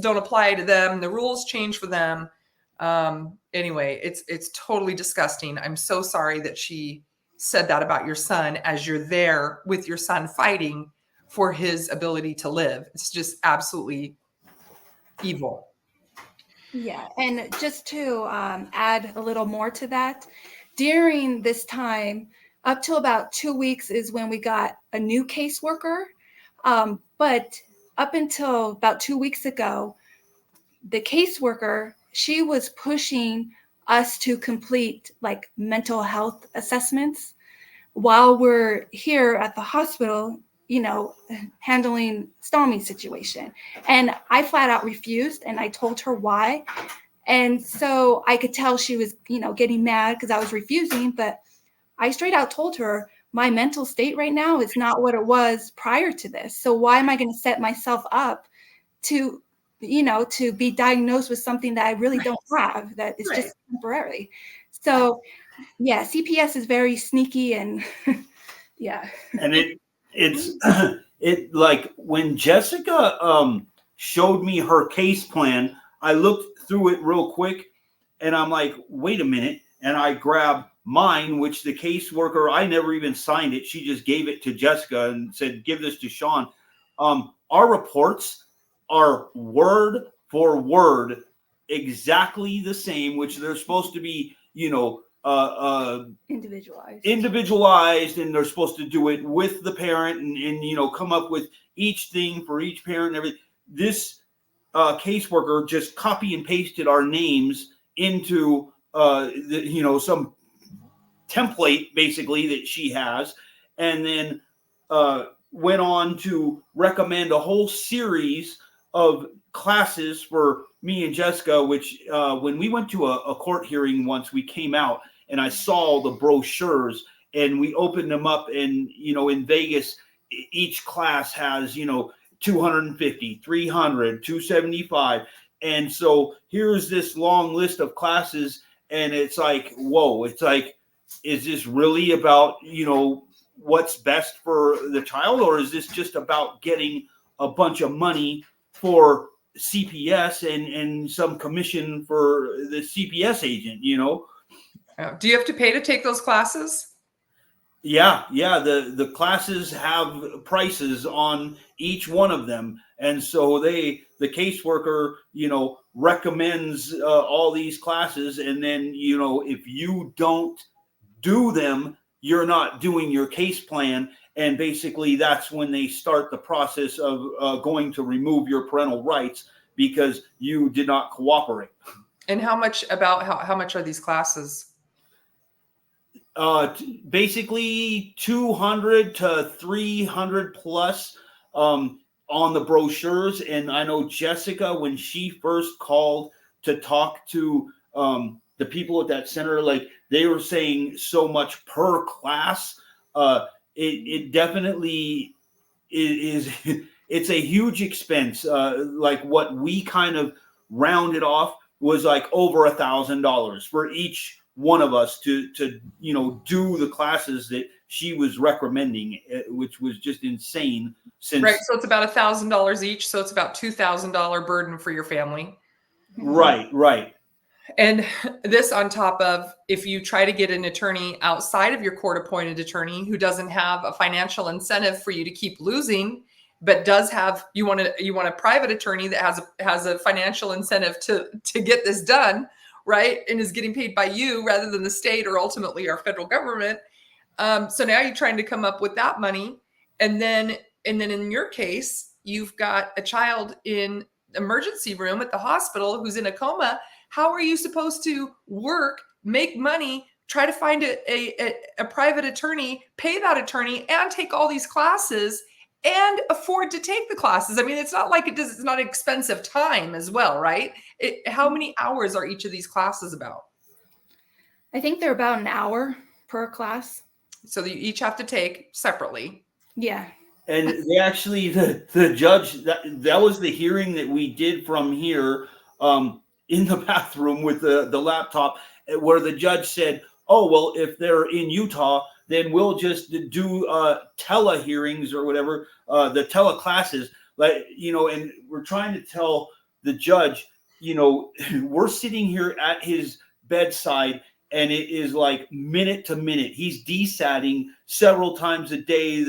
don't apply to them. The rules change for them. Anyway, it's totally disgusting. I'm so sorry that she said that about your son as you're there with your son fighting for his ability to live. It's just absolutely evil. Yeah. And just to add a little more to that, during this time, up till about 2 weeks is when we got a new caseworker. But up until about 2 weeks ago, the caseworker, she was pushing us to complete like mental health assessments while we're here at the hospital, handling Stami's situation. And I flat out refused, and I told her why. And so I could tell she was, getting mad because I was refusing, but I straight out told her my mental state right now is not what it was prior to this. So why am I going to set myself up to be diagnosed with something that I really don't have, that is just temporary. So yeah, CPS is very sneaky and yeah. And it's like when Jessica showed me her case plan, I looked through it real quick and I'm like, wait a minute. And I grabbed mine, which the caseworker, I never even signed it. She just gave it to Jessica and said, give this to Sean. Our reports are word for word exactly the same, which they're supposed to be, individualized, and they're supposed to do it with the parent and come up with each thing for each parent and everything. This caseworker just copy and pasted our names into some template basically that she has, and then went on to recommend a whole series of classes for me and Jessica, which when we went to a court hearing once, we came out and I saw the brochures and we opened them up, and in Vegas each class has 250, 300, 275, and so here's this long list of classes, and it's like, whoa, it's like, is this really about what's best for the child, or is this just about getting a bunch of money for CPS and some commission for the CPS agent, Do you have to pay to take those classes? Yeah. The classes have prices on each one of them. And so the caseworker, recommends all these classes. And then, if you don't do them, you're not doing your case plan. And basically that's when they start the process of going to remove your parental rights because you did not cooperate. And how much are these classes? Basically 200 to 300 plus on the brochures. And I know Jessica, when she first called to talk to the people at that center, like they were saying so much per class. it definitely is. It's a huge expense. Like what we kind of rounded off was like over $1,000 for each one of us to do the classes that she was recommending, which was just insane. Right. So it's about $1,000 each. So it's about $2,000 burden for your family. Right. And this on top of if you try to get an attorney outside of your court-appointed attorney who doesn't have a financial incentive for you to keep losing, but does have you want a private attorney that has a financial incentive to get this done, right? And is getting paid by you rather than the state or ultimately our federal government. So now you're trying to come up with that money, and then in your case, you've got a child in emergency room at the hospital who's in a coma. How are you supposed to work, make money, try to find a private attorney, pay that attorney, and take all these classes and afford to take the classes? I mean, it's not like it's not expensive time as well, right? How many hours are each of these classes about? I think they're about an hour per class. So you each have to take separately. Yeah. And they actually, the judge, that was the hearing that we did from here in the bathroom with the laptop, where the judge said, oh, well, if they're in Utah, then we'll just do tele hearings or whatever, the tele classes. Like, and we're trying to tell the judge, we're sitting here at his bedside, and it is like minute to minute. He's desatting several times a day,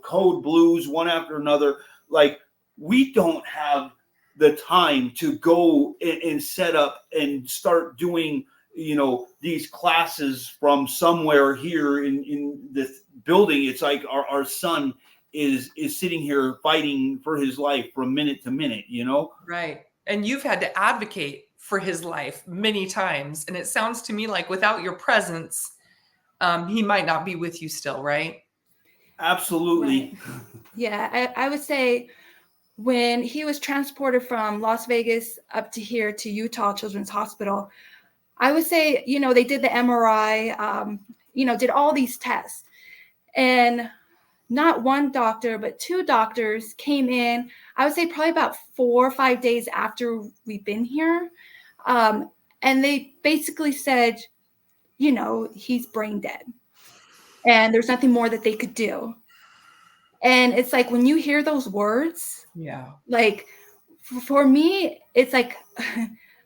code blues one after another. Like, we don't have the time to go and set up and start doing, these classes from somewhere here in this building. It's like our son is sitting here fighting for his life from minute to minute, Right. And you've had to advocate for his life many times. And it sounds to me like without your presence, he might not be with you still, right? Absolutely. Right. Yeah, I would say when he was transported from Las Vegas up to here to Utah Children's Hospital, I would say, they did the MRI, did all these tests. And not one doctor, but two doctors came in, I would say probably about 4 or 5 days after we've been here. And they basically said, he's brain dead. And there's nothing more that they could do. And it's like, when you hear those words, yeah, like for me, it's like,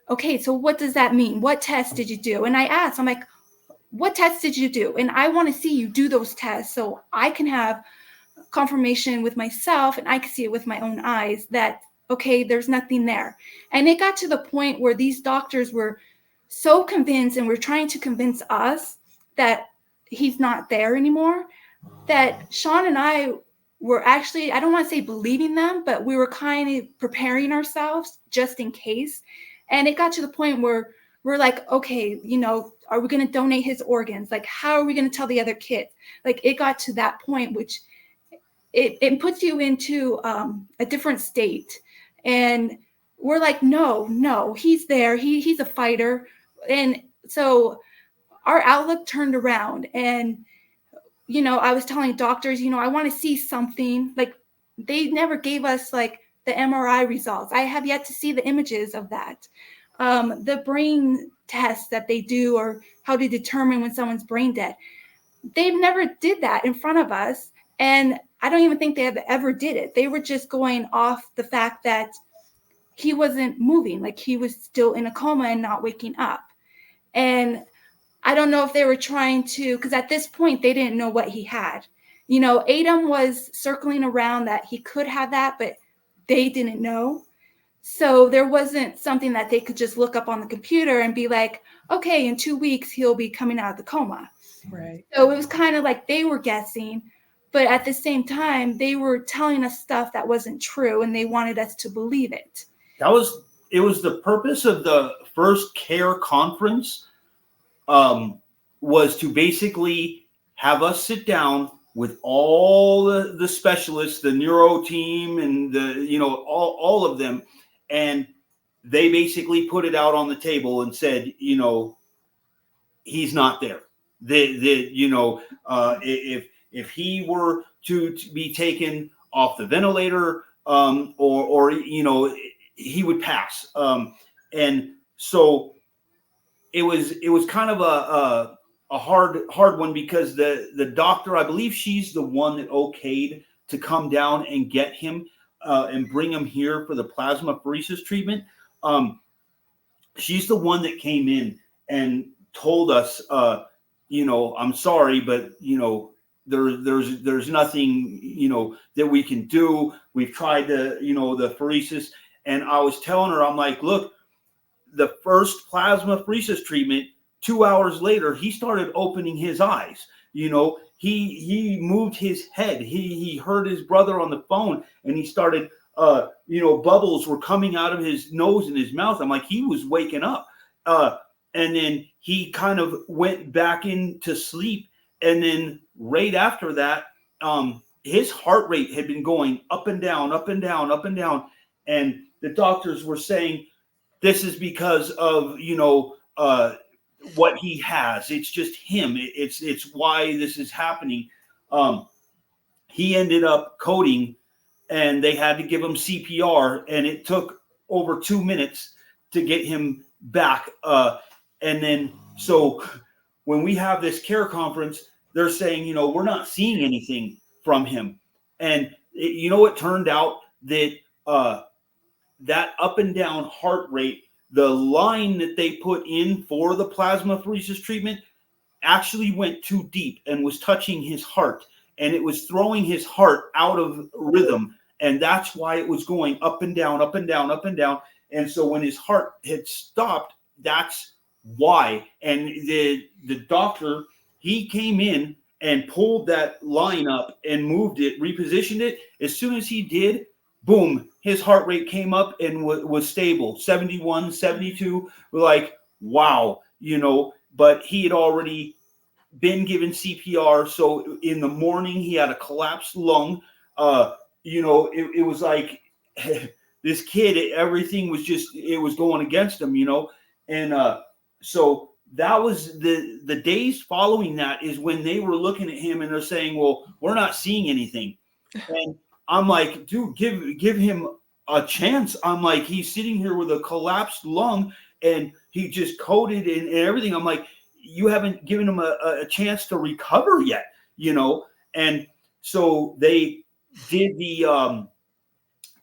okay, so what does that mean? What test did you do? And I asked, I'm like, what tests did you do? And I want to see you do those tests so I can have confirmation with myself and I can see it with my own eyes that, okay, there's nothing there. And it got to the point where these doctors were so convinced and were trying to convince us that he's not there anymore, that Sean and I were actually, I don't want to say believing them, but we were kind of preparing ourselves just in case. And it got to the point where we're like, okay, are we going to donate his organs? Like, how are we going to tell the other kids? Like, it got to that point, which it puts you into a different state. And we're like, no, he's there. He's a fighter. And so our outlook turned around. And, I was telling doctors, I want to see something. Like, they never gave us like the MRI results. I have yet to see the images of that. The brain tests that they do, or how to determine when someone's brain dead. They never did that in front of us. And I don't even think they ever did it. They were just going off the fact that he wasn't moving, like he was still in a coma and not waking up. And I don't know if they were trying to, because at this point, they didn't know what he had. ADEM was circling around that he could have that, but they didn't know. So there wasn't something that they could just look up on the computer and be like, okay, in 2 weeks, he'll be coming out of the coma. Right. So it was kind of like they were guessing, but at the same time, they were telling us stuff that wasn't true, and they wanted us to believe it. It was the purpose of the first CARE conference, was to basically have us sit down with all the specialists, the neuro team, and all of them, and they basically put it out on the table and said, he's not there. If if he were to be taken off the ventilator, or he would pass. And so it was kind of a hard one, because the doctor, I believe she's the one that okayed to come down and get him and bring him here for the plasmapheresis treatment. She's the one that came in and told us, I'm sorry, but there's nothing that we can do. We've tried the pheresis, and I was telling her, I'm like, look, the first plasmapheresis treatment, 2 hours later, he started opening his eyes. He moved his head. He heard his brother on the phone, and he started, bubbles were coming out of his nose and his mouth. I'm like, he was waking up. And then he kind of went back into sleep. And then right after that, his heart rate had been going up and down, up and down, up and down. And the doctors were saying, this is because of, what he has. It's just him. It's why this is happening. He ended up coding, and they had to give him CPR, and it took over 2 minutes to get him back. And then, so when we have this care conference, they're saying, we're not seeing anything from him. And it turned out that that up and down heart rate, the line that they put in for the plasmapheresis treatment actually went too deep and was touching his heart, and it was throwing his heart out of rhythm. And that's why it was going up and down, up and down, up and down. And so when his heart had stopped, that's why. And the doctor, he came in and pulled that line up and moved it, repositioned it. As soon as he did, boom, his heart rate came up and was stable, 71, 72. We're like, wow, but he had already been given CPR. So in the morning, he had a collapsed lung. It was like this kid, everything was it was going against him, And so that was the days following that is when they were looking at him and they're saying, well, we're not seeing anything. And I'm like, dude, give him a chance. I'm like, he's sitting here with a collapsed lung and he just coded and everything. I'm like, you haven't given him a chance to recover yet, And so they did the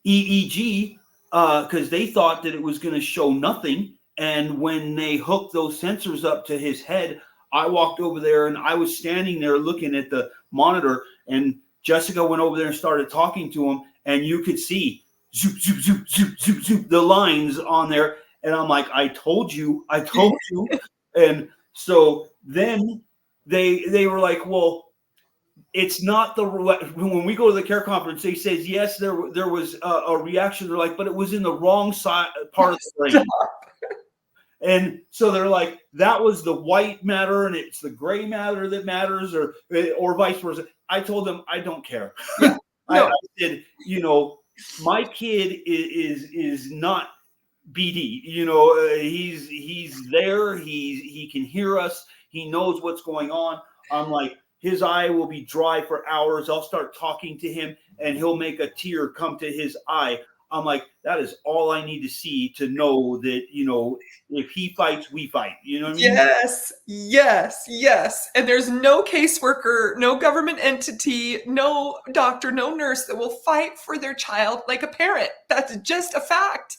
EEG because they thought that it was going to show nothing. And when they hooked those sensors up to his head, I walked over there and I was standing there looking at the monitor, and Jessica went over there and started talking to him, and you could see zoop, zoop, zoop, zoop, zoop, zoop, the lines on there. And I'm like, I told you. And so then they were like, well, it's not when we go to the care conference, they says, yes, there was a reaction. They're like, but it was in the wrong side part of the brain. And so they're like, that was the white matter and it's the gray matter that matters, or vice versa. I told them, I don't care. Yeah. No. I said, my kid is not BD. He's there. He can hear us. He knows what's going on. I'm like, his eye will be dry for hours. I'll start talking to him and he'll make a tear come to his eye. I'm like, that is all I need to see to know that, if he fights, we fight. You know what I mean? Yes. And there's no caseworker, no government entity, no doctor, no nurse that will fight for their child like a parent. That's just a fact.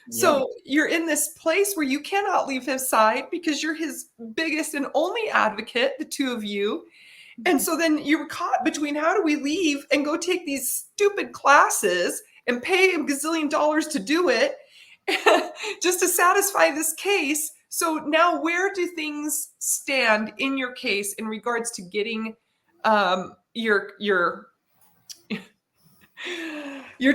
Yeah. So you're in this place where you cannot leave his side because you're his biggest and only advocate, the two of you. And so then you're caught between how do we leave and go take these stupid classes and pay a gazillion dollars to do it just to satisfy this case. So now where do things stand in your case in regards to getting your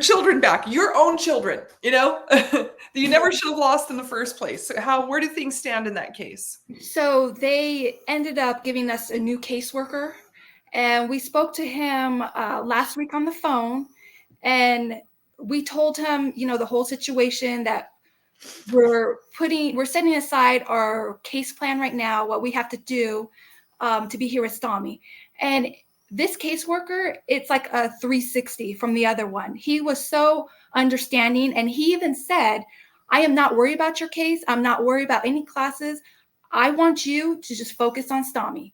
children back, your own children, that you never should have lost in the first place? So where do things stand in that case? So they ended up giving us a new caseworker, and we spoke to him last week on the phone, and we told him, the whole situation, that we're setting aside our case plan right now, what we have to do to be here with Stami. And this caseworker, it's like a 360 from the other one. He was so understanding, and he even said, I am not worried about your case. I'm not worried about any classes. I want you to just focus on Stami.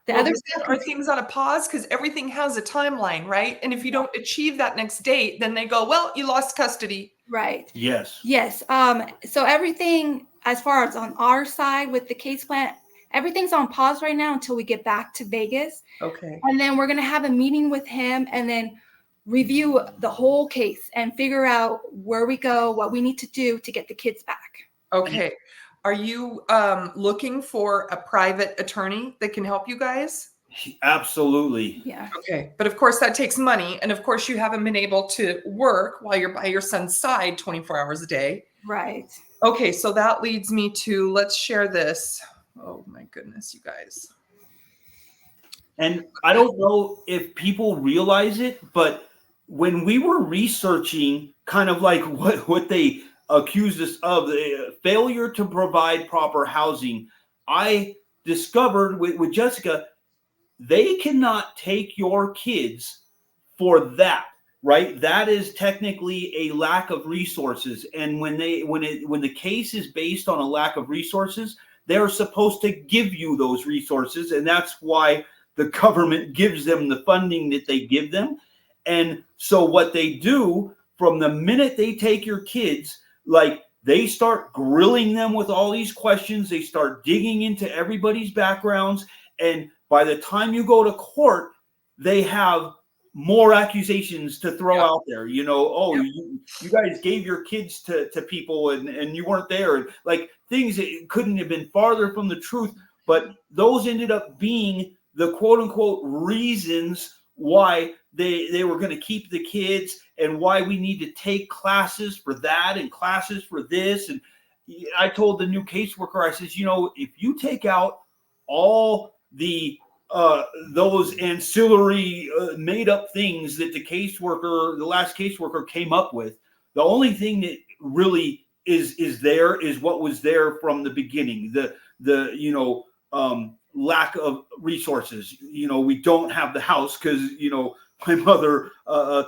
The Well, other then are things on a pause? Because everything has a timeline, right? And if you don't achieve that next date, then they go, well, you lost custody. right. Yes. Yes. So everything as far as on our side with the case plan, everything's on pause right now until we get back to Vegas. Okay. And then we're going to have a meeting with him and then review the whole case and figure out where we go, what we need to do to get the kids back. Okay. Are you looking for a private attorney that can help you guys? Absolutely. Yeah. Okay. But of course, that takes money. And of course, you haven't been able to work while you're by your son's side 24 hours a day. Right. Okay. So that leads me to, let's share this. Oh my goodness, you guys. And I don't know if people realize it, but when we were researching kind of like what they accused us of, the failure to provide proper housing, I discovered with Jessica, they cannot take your kids for that, right? That is technically a lack of resources. And when the case is based on a lack of resources, they're supposed to give you those resources. And that's why the government gives them the funding that they give them. And so what they do from the minute they take your kids, like they start grilling them with all these questions, they start digging into everybody's backgrounds. And by the time you go to court, they have more accusations to throw out there. You know, oh, you guys gave your kids to people and you weren't there. Like things that couldn't have been farther from the truth. But those ended up being the quote unquote reasons why they were going to keep the kids and why we need to take classes for that and classes for this. And I told the new caseworker, I says, you know, if you take out all the those ancillary made up things that the last caseworker came up with, the only thing that really is there is what was there from the beginning. The lack of resources. You know, we don't have the house because, you know, my mother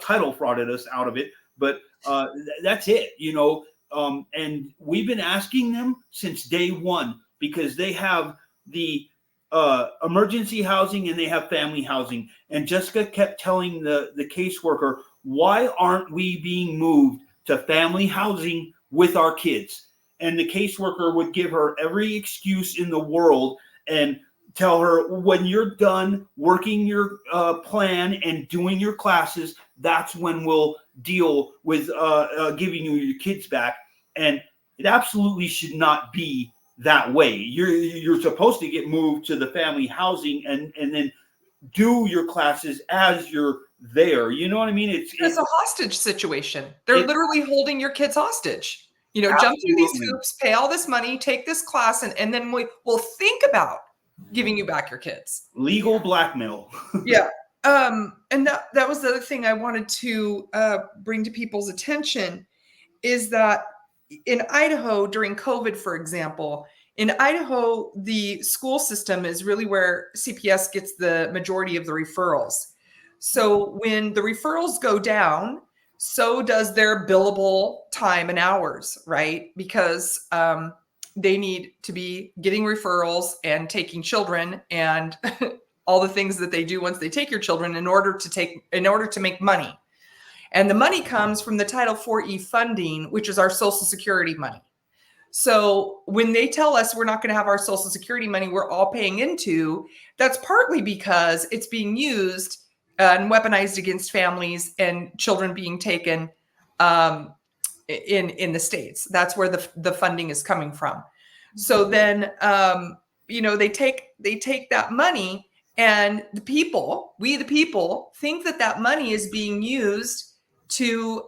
title frauded us out of it. But that's it, you know. And we've been asking them since day one because they have the emergency housing and they have family housing. And Jessica kept telling the caseworker, why aren't we being moved to family housing with our kids? And the caseworker would give her every excuse in the world and tell her, when you're done working your plan and doing your classes, that's when we'll deal with giving you your kids back. And it absolutely should not be that way. You're supposed to get moved to the family housing and then do your classes as you're there. You know what I mean? It's a hostage situation. They're literally holding your kids hostage. You know, jump through these hoops, pay all this money, take this class, and then we'll think about giving you back your kids. Legal blackmail. Yeah. And that was the other thing I wanted to bring to people's attention is that in Idaho during COVID, for example, in Idaho, the school system is really where CPS gets the majority of the referrals. So when the referrals go down, so does their billable time and hours, right? Because they need to be getting referrals and taking children and all the things that they do once they take your children in order to make money. And the money comes from the Title IV-E funding, which is our Social Security money. So when they tell us we're not going to have our Social Security money we're all paying into, that's partly because it's being used and weaponized against families and children being taken in the States. That's where the funding is coming from. So then, they take that money, and we the people think that money is being used to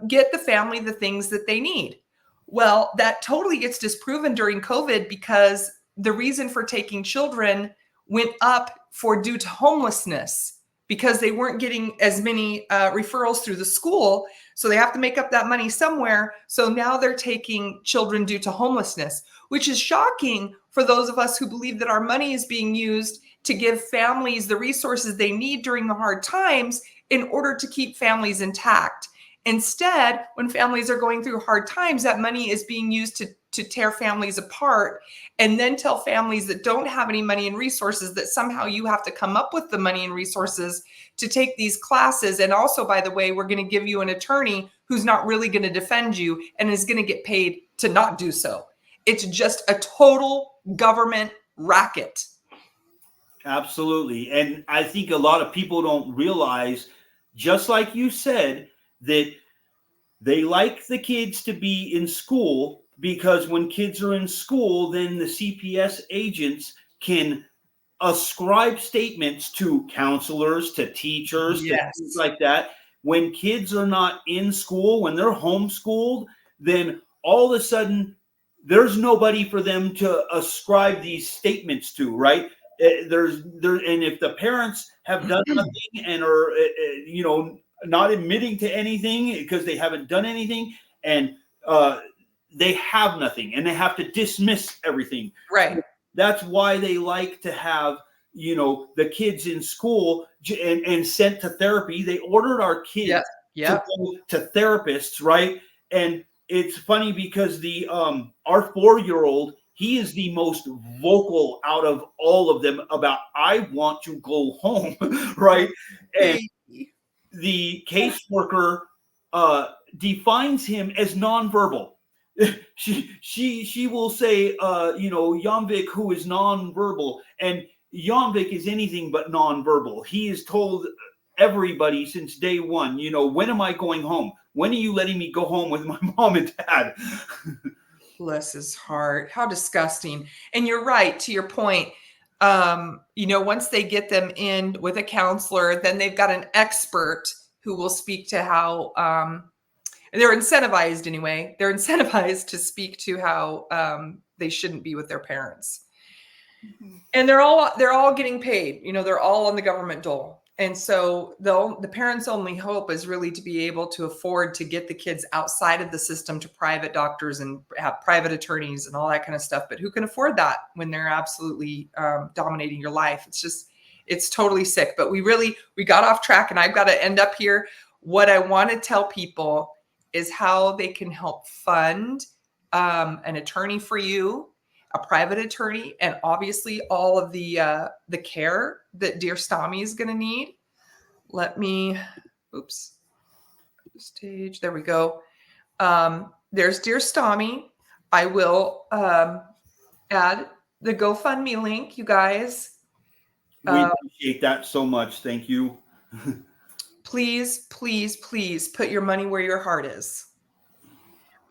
get the family the things that they need. Well, that totally gets disproven during COVID because the reason for taking children went up due to homelessness because they weren't getting as many referrals through the school. So they have to make up that money somewhere. So now they're taking children due to homelessness, which is shocking for those of us who believe that our money is being used to give families the resources they need during the hard times in order to keep families intact. Instead, when families are going through hard times, that money is being used to tear families apart, and then tell families that don't have any money and resources that somehow you have to come up with the money and resources to take these classes. And also, by the way, we're going to give you an attorney who's not really going to defend you and is going to get paid to not do so. It's just a total government racket. Absolutely. And I think a lot of people don't realize, just like you said, that they like the kids to be in school, because when kids are in school, then the CPS agents can ascribe statements to counselors, to teachers, to things like that. When kids are not in school, when they're homeschooled, then all of a sudden there's nobody for them to ascribe these statements to, right? And if the parents have done nothing and are, not admitting to anything because they haven't done anything, and they have nothing, and they have to dismiss everything. Right. So that's why they like to have, the kids in school and sent to therapy. They ordered our kids to go to therapists, right? And it's funny because our 4-year-old, he is the most vocal out of all of them about, I want to go home, right? And the caseworker defines him as nonverbal. She will say, Yanvik, who is nonverbal, and Yanvik is anything but nonverbal. He has told everybody since day one, when am I going home? When are you letting me go home with my mom and dad? Bless his heart. How disgusting. And you're right, to your point. Once they get them in with a counselor, then they've got an expert who will speak to how they're incentivized anyway. They're incentivized to speak to how they shouldn't be with their parents. Mm-hmm. And they're all getting paid. They're all on the government dole. And so the parents' only hope is really to be able to afford to get the kids outside of the system to private doctors and have private attorneys and all that kind of stuff. But who can afford that when they're absolutely dominating your life? It's totally sick. But we got off track, and I've got to end up here. What I want to tell people is how they can help fund an attorney for you, a private attorney, and obviously all of the care that dear Stami is going to need. Let me, stage, there we go. There's dear Stami. I will add the GoFundMe link, you guys. We appreciate that so much. Thank you. Please, please, please put your money where your heart is.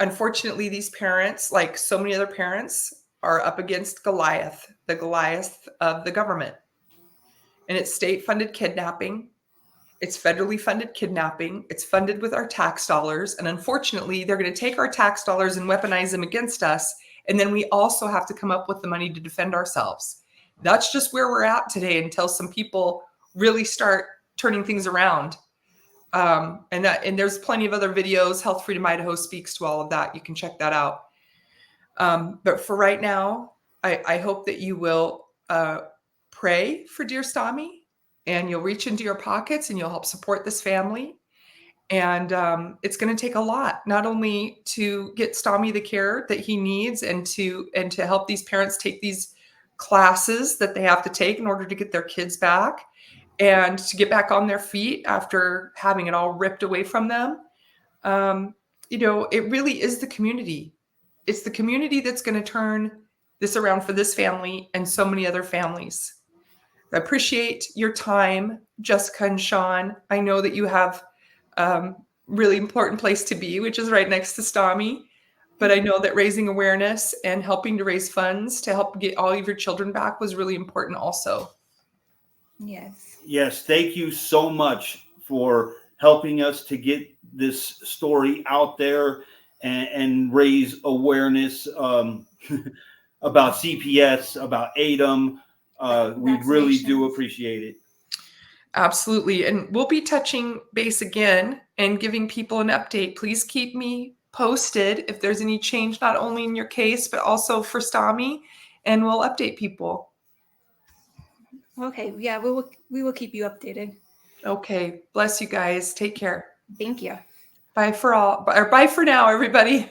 Unfortunately, these parents, like so many other parents, are up against Goliath, the Goliath of the government. And it's state-funded kidnapping. It's federally funded kidnapping. It's funded with our tax dollars. And unfortunately, they're going to take our tax dollars and weaponize them against us. And then we also have to come up with the money to defend ourselves. That's just where we're at today until some people really start turning things around. And there's plenty of other videos. Health Freedom Idaho speaks to all of that. You can check that out. But for right now, I hope that you will pray for dear Stami, and you'll reach into your pockets and you'll help support this family. And it's going to take a lot, not only to get Stami the care that he needs and to help these parents take these classes that they have to take in order to get their kids back and to get back on their feet after having it all ripped away from them. It really is the community. It's the community that's going to turn this around for this family and so many other families. I appreciate your time, Jessica and Sean. I know that you have really important place to be, which is right next to Stami. But I know that raising awareness and helping to raise funds to help get all of your children back was really important also. Yes. Yes. Thank you so much for helping us to get this story out there and raise awareness about CPS, about ADEM. We really do appreciate it. Absolutely. And we'll be touching base again and giving people an update. Please keep me posted if there's any change, not only in your case, but also for Stami, and we'll update people. Okay. Yeah, we will keep you updated. Okay. Bless you guys. Take care. Thank you. Bye for all, or bye for now, everybody.